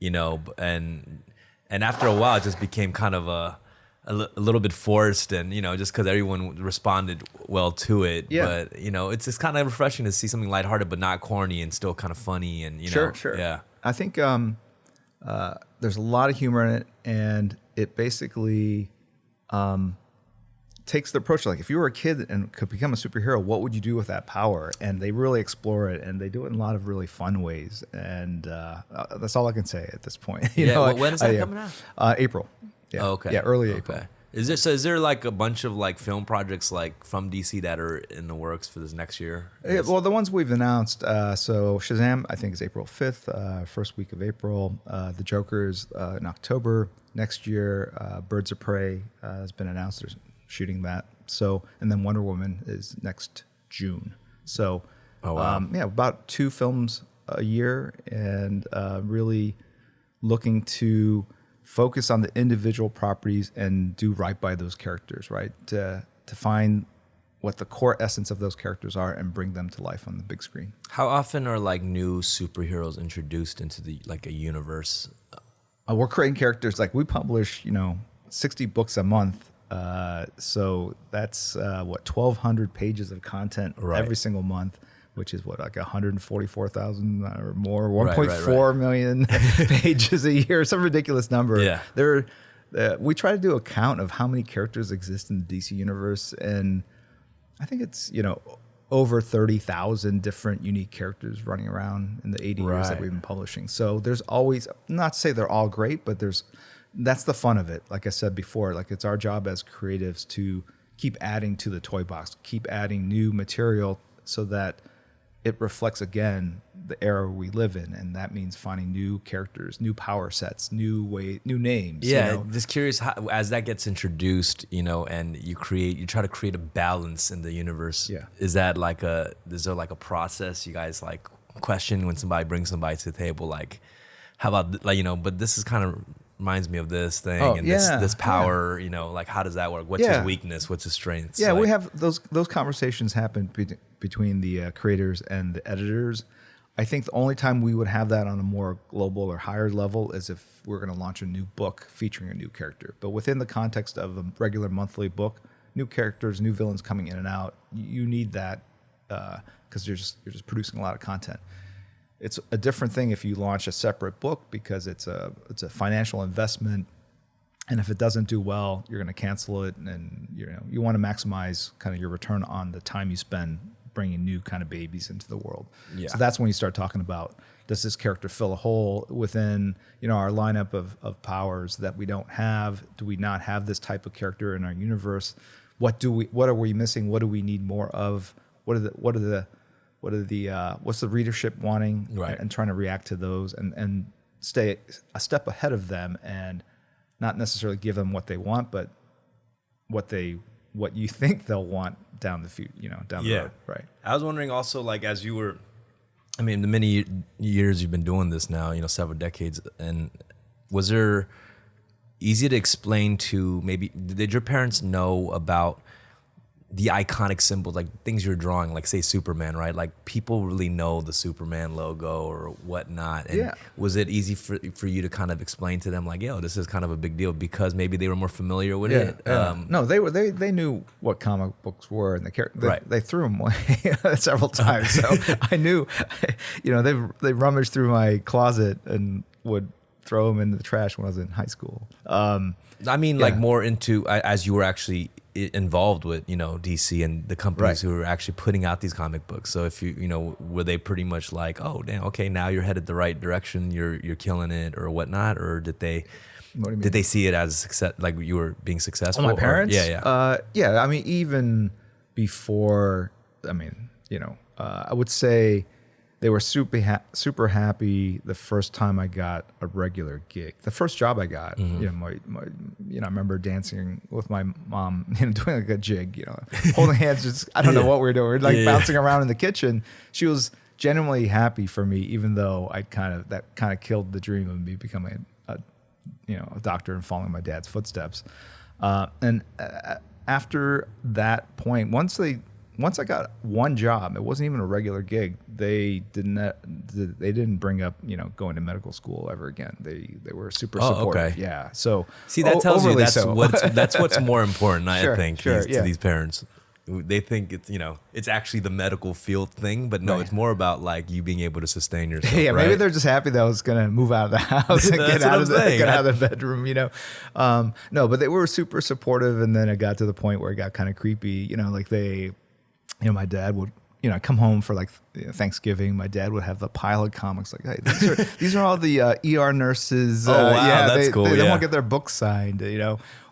and after a while it just became kind of a little bit forced, and just because everyone responded well to it. But it's just kind of refreshing to see something lighthearted but not corny and still kind of funny, and Sure. Yeah. I think there's a lot of humor in it, and it basically takes the approach like, if you were a kid and could become a superhero, what would you do with that power? And they really explore it, and they do it in a lot of really fun ways. And that's all I can say at this point. When is that coming out? April. Yeah. Oh, okay. Yeah, early April. Is there like a bunch of like film projects like from DC that are in the works for this next year? Yeah, well, the ones we've announced, so Shazam, I think, is April 5th, first week of April. The Joker is in October next year. Birds of Prey has been announced. They're shooting that. So, and then Wonder Woman is next June. So, about 2 films a year, and really looking to focus on the individual properties and do right by those characters, right? To find what the core essence of those characters are and bring them to life on the big screen. How often are like new superheroes introduced into the like a universe? We're creating characters, like we publish, 60 books a month. So that's 1,200 pages of content every single month, which is like 144,000 or more, 1.4 million pages a year, some ridiculous number. Yeah. We try to do a count of how many characters exist in the DC universe, and I think it's over 30,000 different unique characters running around in the 80 years that we've been publishing. So there's always, not to say they're all great, but that's the fun of it. Like I said before, like it's our job as creatives to keep adding to the toy box, keep adding new material so that it reflects again the era we live in, and that means finding new characters, new power sets, new names. Yeah, just curious how, as that gets introduced, and you try to create a balance in the universe. Yeah, is there like a process you guys like question when somebody brings somebody to the table? Like, how about but this is kind of reminds me of this thing this power. Like how does that work? What's his weakness? What's his strengths? Yeah, we have those conversations happen between the creators and the editors. I think the only time we would have that on a more global or higher level is if we're going to launch a new book featuring a new character. But within the context of a regular monthly book, new characters, new villains coming in and out, you need that because you're just producing a lot of content. It's a different thing if you launch a separate book because it's a financial investment, and if it doesn't do well, you're going to cancel it, and you want to maximize kind of your return on the time you spend bringing new kind of babies into the world. Yeah. So that's when you start talking about, does this character fill a hole within our lineup of powers that we don't have? Do we not have this type of character in our universe? What are we missing? What do we need more of? What's the readership wanting? Right. And trying to react to those and stay a step ahead of them and not necessarily give them what they want, but what you think they'll want down the road. Right. I was wondering also, like, as you were, the many years you've been doing this now, several decades, and was there easy to explain to did your parents know about the iconic symbols, like things you're drawing, like say Superman, right? Like people really know the Superman logo or whatnot. And was it easy for you to kind of explain to them, like, yo, this is kind of a big deal because maybe they were more familiar with it? No, they knew what comic books were, and they threw them away several times. So I knew, they rummaged through my closet and would throw them in the trash when I was in high school. Like more into as you were actually involved with DC and the companies who were actually putting out these comic books. So if were they pretty much like, oh damn, okay, now you're headed the right direction, you're killing it or whatnot, or did they see it as a success, like you were being successful? My parents? Yeah. Even before, I would say they were super happy the first time I got a regular gig. The first job I got, I remember dancing with my mom, doing like a jig, holding hands. Just I don't know what we were doing. We were bouncing around in the kitchen. She was genuinely happy for me, even though that kind of killed the dream of me becoming a doctor and following my dad's footsteps. And after that point, once I got one job, it wasn't even a regular gig. They didn't bring up going to medical school ever again. They were super supportive. Okay. Yeah. So see, that tells you that's that's what's more important. I think to these parents. They think it's actually the medical field thing, but no, it's more about like you being able to sustain yourself. Yeah, right? Maybe they're just happy that I was gonna move out of the house and get out of the bedroom. No, but they were super supportive, and then it got to the point where it got kind of creepy. Like they. My dad would, come home for like Thanksgiving. My dad would have a pile of comics. Like, hey, these are all the ER nurses. Oh wow, that's cool. They won't get their books signed.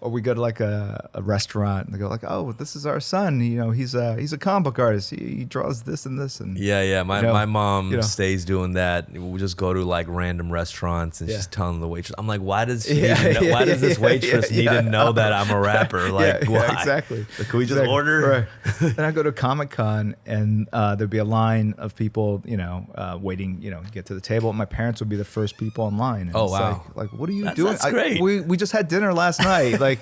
Or we go to like a restaurant and they go like, oh, this is our son. He's a comic book artist. He draws this and this. And my mom stays doing that. We'll just go to like random restaurants and she's telling the waitress. I'm like, why does this waitress need to know that I'm a rapper? Like, why? Exactly. Like, can we just order? Right. Then I go to Comic-Con and and there'd be a line of people, waiting, to get to the table. My parents would be the first people in line. And Oh, wow. Like, what are you doing? That's great. We just had dinner last night. Like,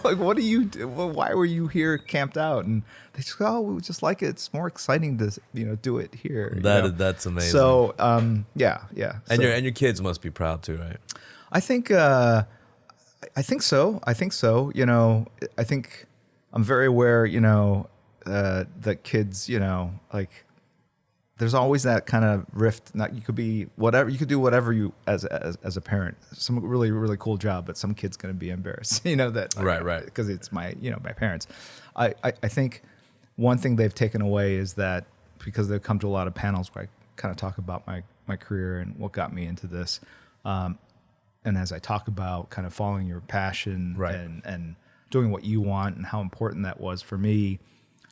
like, what do you do? Well, why were you here camped out? And they just go, oh, we just like it. It's more exciting to, do it here. That's amazing. So, yeah. And your kids must be proud too, right? I think so. I think I'm very aware, that kids, like there's always that kind of rift. Not, you could be whatever, you could do whatever you as a parent, some really, really cool job, but some kid's going to be embarrassed, that right. Because it's my parents. I think one thing they've taken away is that because they've come to a lot of panels where I kind of talk about my career and what got me into this. And as I talk about kind of following your passion and doing what you want and how important that was for me,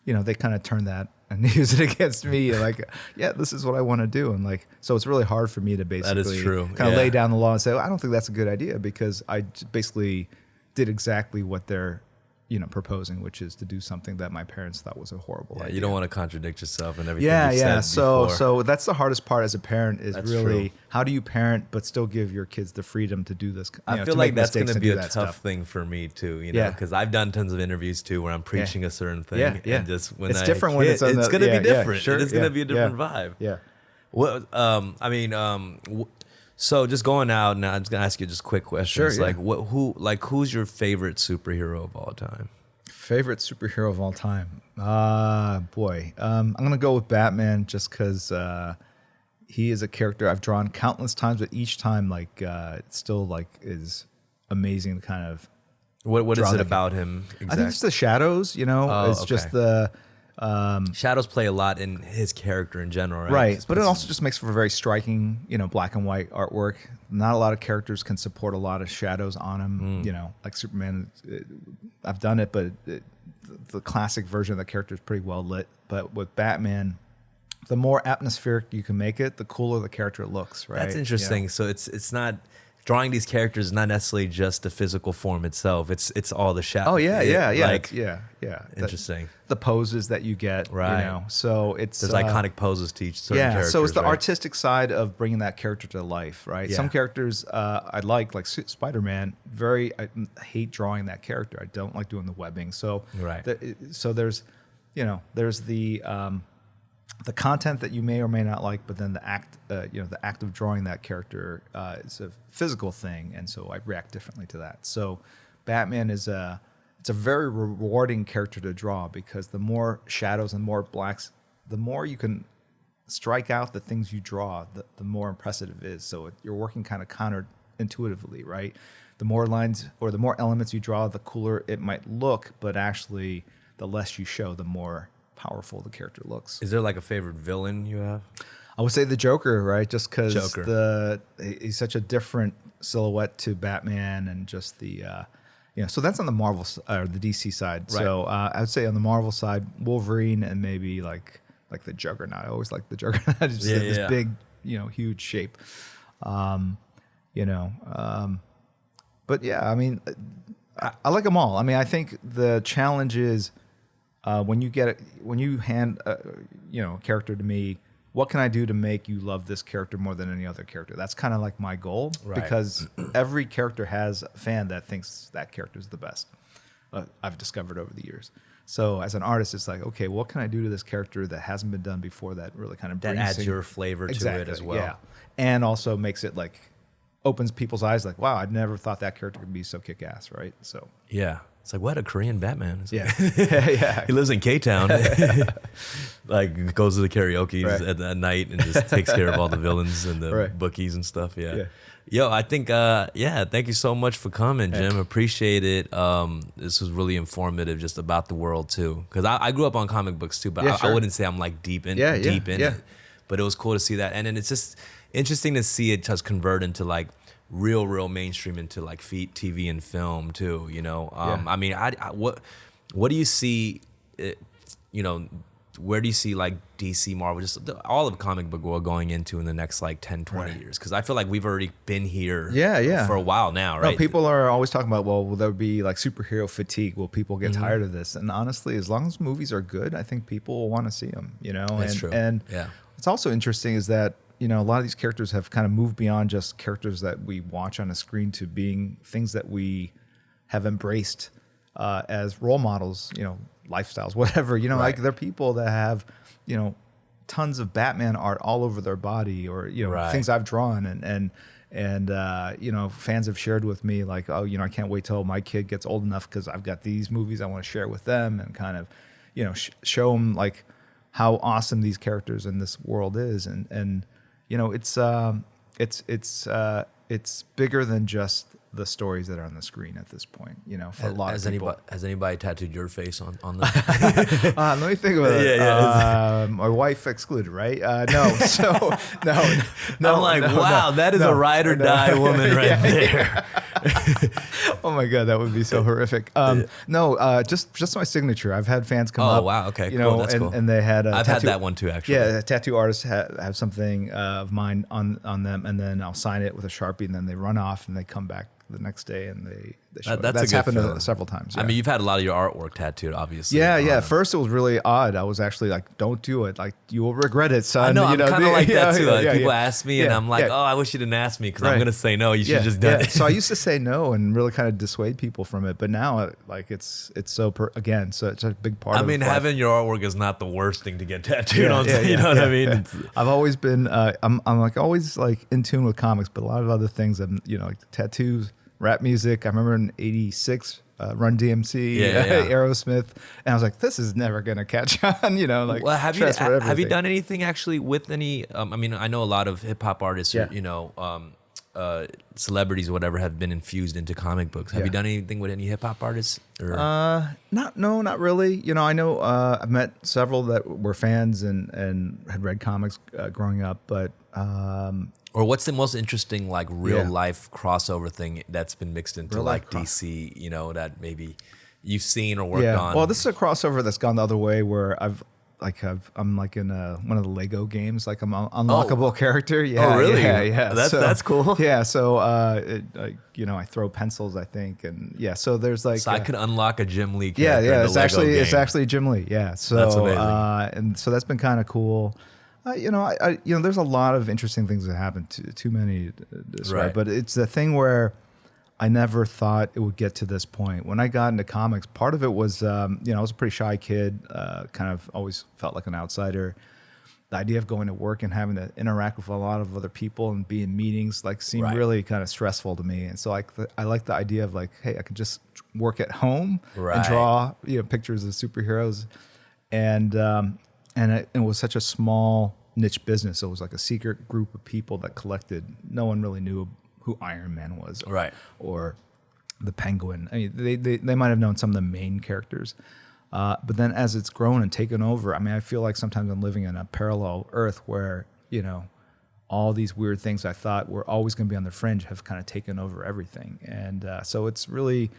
they kind of turn that and use it against me. Like, yeah, this is what I want to do. And like, so it's really hard for me to basically that is true. kind of lay down the law and say, I don't think that's a good idea, because I basically did exactly what they're proposing, which is to do something that my parents thought was a horrible idea. You don't want to contradict yourself and everything you've said So that's the hardest part as a parent is That's really true. how do you parent but still give your kids the freedom to do this? I feel like that's going to be a tough thing for me too, Yeah. because I've done tons of interviews too where I'm preaching a certain thing, and just when It's different when it's on it's the- going to yeah, be different. sure, It's going to be a different vibe. Yeah. What? So just going out, and I'm just going to ask you just quick questions. Sure, yeah. Like who's your favorite superhero of all time? Favorite superhero of all time? Boy. I'm going to go with Batman just because he is a character I've drawn countless times, but each time it still is amazing to kind of What is draw it the- about him exactly? I think it's the shadows, it's just okay. the Shadows play a lot in his character in general, right? right, but it also just makes for a very striking, black and white artwork. Not a lot of characters can support a lot of shadows on them. Like Superman, I've done it, but the classic version of the character is pretty well lit. But with Batman, the more atmospheric you can make it, the cooler the character looks. Right? That's interesting. So it's not drawing these characters is not necessarily just the physical form itself. It's all the shadow. Oh yeah. Like, yeah. Interesting. The poses that you get, Right. So it's There's iconic poses to each certain characters. So it's the right? artistic side of bringing that character to life, right? Yeah. Some characters I like Spider-Man. I hate drawing that character. I don't like doing the webbing. So Right. So there's the content that you may or may not like, but then the act of drawing that character is a physical thing, and so I react differently to that. So Batman it's a very rewarding character to draw, because the more shadows and more blacks, the more you can strike out the things you draw, the more impressive it is. So you're working kind of counterintuitively, right? The more lines or the more elements you draw, the cooler it might look, but actually the less you show, the more powerful the character looks. Is there like a favorite villain you have? I would say the Joker, right? Just because Joker. He's such a different silhouette to Batman, and just the so that's on the Marvel or the DC side. Right. So I would say on the Marvel side, Wolverine, and maybe like the Juggernaut. I always like the Juggernaut. Just this big, huge shape. But yeah, I mean, I like them all. I mean, I think the challenge is when you hand a character to me, what can I do to make you love this character more than any other character? That's kind of like my goal, Right. because every character has a fan that thinks that character is the best. I've discovered over the years. So as an artist, it's like, okay, what can I do to this character that hasn't been done before that really kind of That brings adds your flavor to it as well. Yeah, and also makes it opens people's eyes, like, wow, I'd never thought that character could be so kick-ass, right? So Yeah. It's like, what, a Korean Batman? It's like- yeah. He lives in K-Town. Like, goes to the karaoke Right. at night and just takes care of all the villains and the Right. bookies and stuff. Yeah. Yeah. Yo, I think, thank you so much for coming, Jim. Appreciate it. This was really informative just about the world, too. Because I grew up on comic books, too, but Yeah, I sure. wouldn't say I'm like deep in Yeah. it. But it was cool to see that. And then it's just interesting to see it just convert into like real mainstream, into like TV and film too, I mean, what do you see, where do you see like DC, Marvel, just all of comic book world going into in the next like 10, 20 years? Because I feel like we've already been here for a while now, right? No, people are always talking about, well, will there be like superhero fatigue? Will people get tired of this? And honestly, as long as movies are good, I think people will want to see them, you know? That's true. And what's also interesting is that, you know, a lot of these characters have kind of moved beyond just characters that we watch on a screen to being things that we have embraced as role models, you know, lifestyles, whatever, you know, like they're people that have, you know, tons of Batman art all over their body, or, you know, things I've drawn, and you know, fans have shared with me like, oh, you know, I can't wait till my kid gets old enough because I've got these movies I want to share with them, and kind of, you know, show them like how awesome these characters in this world is, and you know, it's bigger than just the stories that are on the screen at this point, you know, for a lot of people. Has anybody tattooed your face on them? Let me think about it. My wife excluded, right? No. So, no. I'm like, wow, that is a ride or die woman right there. Oh my God, that would be so horrific. No, just my signature. I've had fans come up. Oh, wow. Okay, you cool. know, That's cool. And they had I've had that one too, actually. Yeah, tattoo artists have something of mine on them, and then I'll sign it with a Sharpie, and then they run off and they come back the next day and they show it. That's happened several times. Yeah. I mean, you've had a lot of your artwork tattooed, obviously. Yeah. At first, it was really odd. I was actually like, "Don't do it. Like, you will regret it, son." I know. I'm kind of like that too. People ask me, and I'm like, "Oh, I wish you didn't ask me because I'm gonna say no. You should just done it." So I used to say no and really kind of dissuade people from it, but now like it's so so it's a big part. I mean, having your artwork is not the worst thing to get tattooed on. You know what I mean? I've always been I'm like always like in tune with comics, but a lot of other things. I'm, you know, like tattoos, rap music. I remember in '86, Run DMC, Aerosmith, and I was like, this is never gonna catch on, you know. Like, well, have you done anything actually with any? I mean, I know a lot of hip hop artists, you know, celebrities, or whatever, have been infused into comic books. Have you done anything with any hip hop artists? Or? Not really. You know, I know I've met several that were fans and had read comics growing up, but. Or what's the most interesting, like, real life crossover thing that's been mixed into Real like DC, you know, that maybe you've seen or worked on? Well, this is a crossover that's gone the other way, where I'm like in one of the Lego games, like I'm an unlockable character. Yeah. Oh, really? Yeah. That's cool. Yeah. So, you know, I throw pencils, I think, and so there's like. So I could unlock a Jim Lee character. Yeah. It's actually Jim Lee. Yeah. So that's amazing. And so that's been kind of cool. You know, there's a lot of interesting things that happen. Too many to describe, but it's the thing where I never thought it would get to this point. When I got into comics, part of it was, you know, I was a pretty shy kid, kind of always felt like an outsider. The idea of going to work and having to interact with a lot of other people and be in meetings like seemed really kind of stressful to me. And so I like the idea of like, hey, I can just work at home and draw, you know, pictures of superheroes. And it was such a small niche business. It was like a secret group of people that collected. No one really knew who Iron Man was, or the Penguin. I mean, they might have known some of the main characters, but then as it's grown and taken over, I mean, I feel like sometimes I'm living in a parallel Earth where, you know, all these weird things I thought were always going to be on the fringe have kind of taken over everything, and so it's really.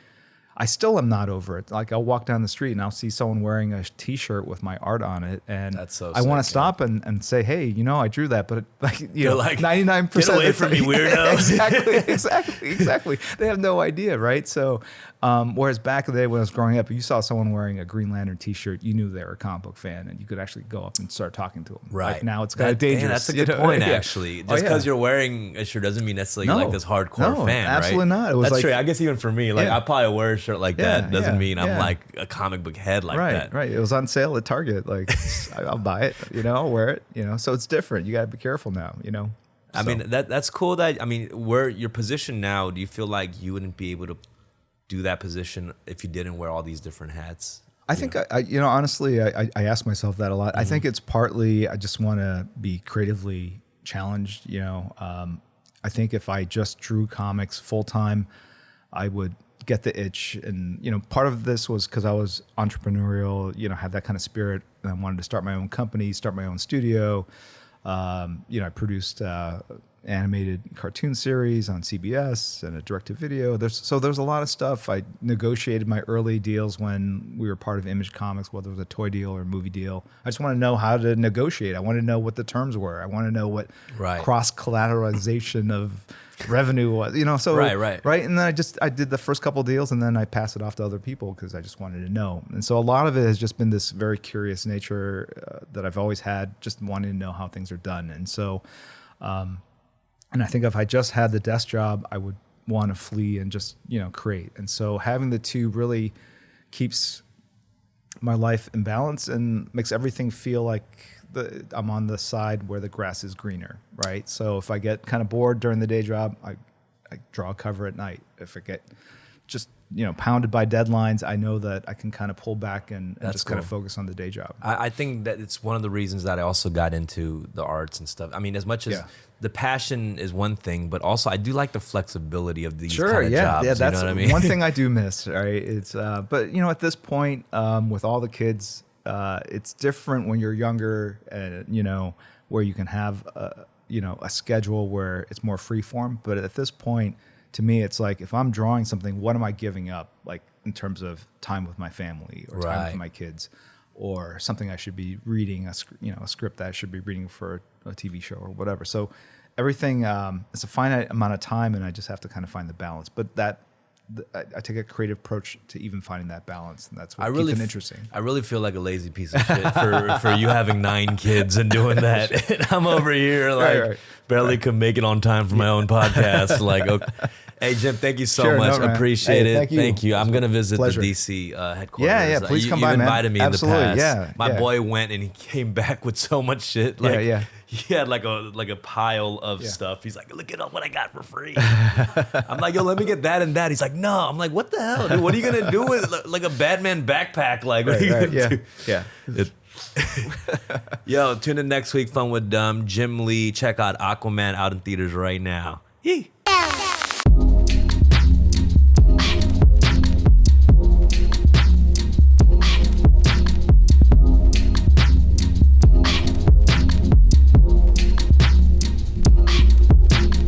I still am not over it. Like, I'll walk down the street and I'll see someone wearing a T-shirt with my art on it, and that's so I want to stop and say, "Hey, you know, I drew that," but like, you know, like 99%. Get away from me, weirdo! Exactly. They have no idea, right? So, whereas back in the day when I was growing up, if you saw someone wearing a Green Lantern T-shirt, you knew they were a comic book fan, and you could actually go up and start talking to them. Right. Like, now it's kind of dangerous. That's a good point, actually. Just because you're wearing a shirt doesn't mean necessarily you're like this hardcore fan, right? Absolutely not. It was that's true. I guess even for me, like I probably wear a shirt like that. Doesn't mean I'm like a comic book head like that. Right. It was on sale at Target. Like, I'll buy it, you know, I'll wear it, you know. So it's different. You got to be careful now, you know. I mean, that's cool. Where your position now, do you feel like you wouldn't be able to do that position if you didn't wear all these different hats? I think, honestly, I ask myself that a lot. I think it's partly I just want to be creatively challenged, you know. I think if I just drew comics full time, I would get the itch. And, you know, part of this was because I was entrepreneurial, you know, had that kind of spirit. And I wanted to start my own company, start my own studio. You know, I produced animated cartoon series on CBS and a direct-to-video. There's a lot of stuff. I negotiated my early deals when we were part of Image Comics, whether it was a toy deal or a movie deal. I just want to know how to negotiate. I want to know what the terms were. I want to know what cross-collateralization of revenue was. So right. And then I did the first couple of deals, and then I passed it off to other people because I just wanted to know. And so a lot of it has just been this very curious nature that I've always had, just wanting to know how things are done. And so, and I think if I just had the desk job, I would want to flee and just create. And so having the two really keeps my life in balance and makes everything feel like I'm on the side where the grass is greener, right? So if I get kind of bored during the day job, I draw a cover at night. If I get just pounded by deadlines, I know that I can kind of pull back and just kind of focus on the day job. I think that it's one of the reasons that I also got into the arts and stuff. I mean, as much as the passion is one thing, but also I do like the flexibility of these kind of jobs. Yeah, that's you know what I mean? One thing I do miss, right? It's but at this point, with all the kids, it's different when you're younger, and where you can have a schedule where it's more free form. But at this point, to me, it's like, if I'm drawing something, what am I giving up, like in terms of time with my family or time with my kids, or something I should be reading, a script that I should be reading for a TV show or whatever. So everything, it's a finite amount of time, and I just have to kind of find the balance. But I take a creative approach to even finding that balance, and that's what keeps it interesting. I really feel like a lazy piece of shit for you having 9 kids and doing that. And I'm over here barely can make it on time for my own podcast. Like, okay. Hey Jim, thank you so much. Appreciate it. Thank you. I'm gonna visit the DC headquarters. Yeah. Please come by, man. You invited me Absolutely. in the past. My boy went and he came back with so much shit. Like, he had like a pile of stuff. He's like, look at what I got for free. I'm like, yo, let me get that and that. He's like, no. I'm like, what the hell, dude? What are you gonna do with like a Batman backpack? Like, what are you gonna do? Yo, tune in next week. Fun with Jim Lee. Check out Aquaman out in theaters right now. Yee.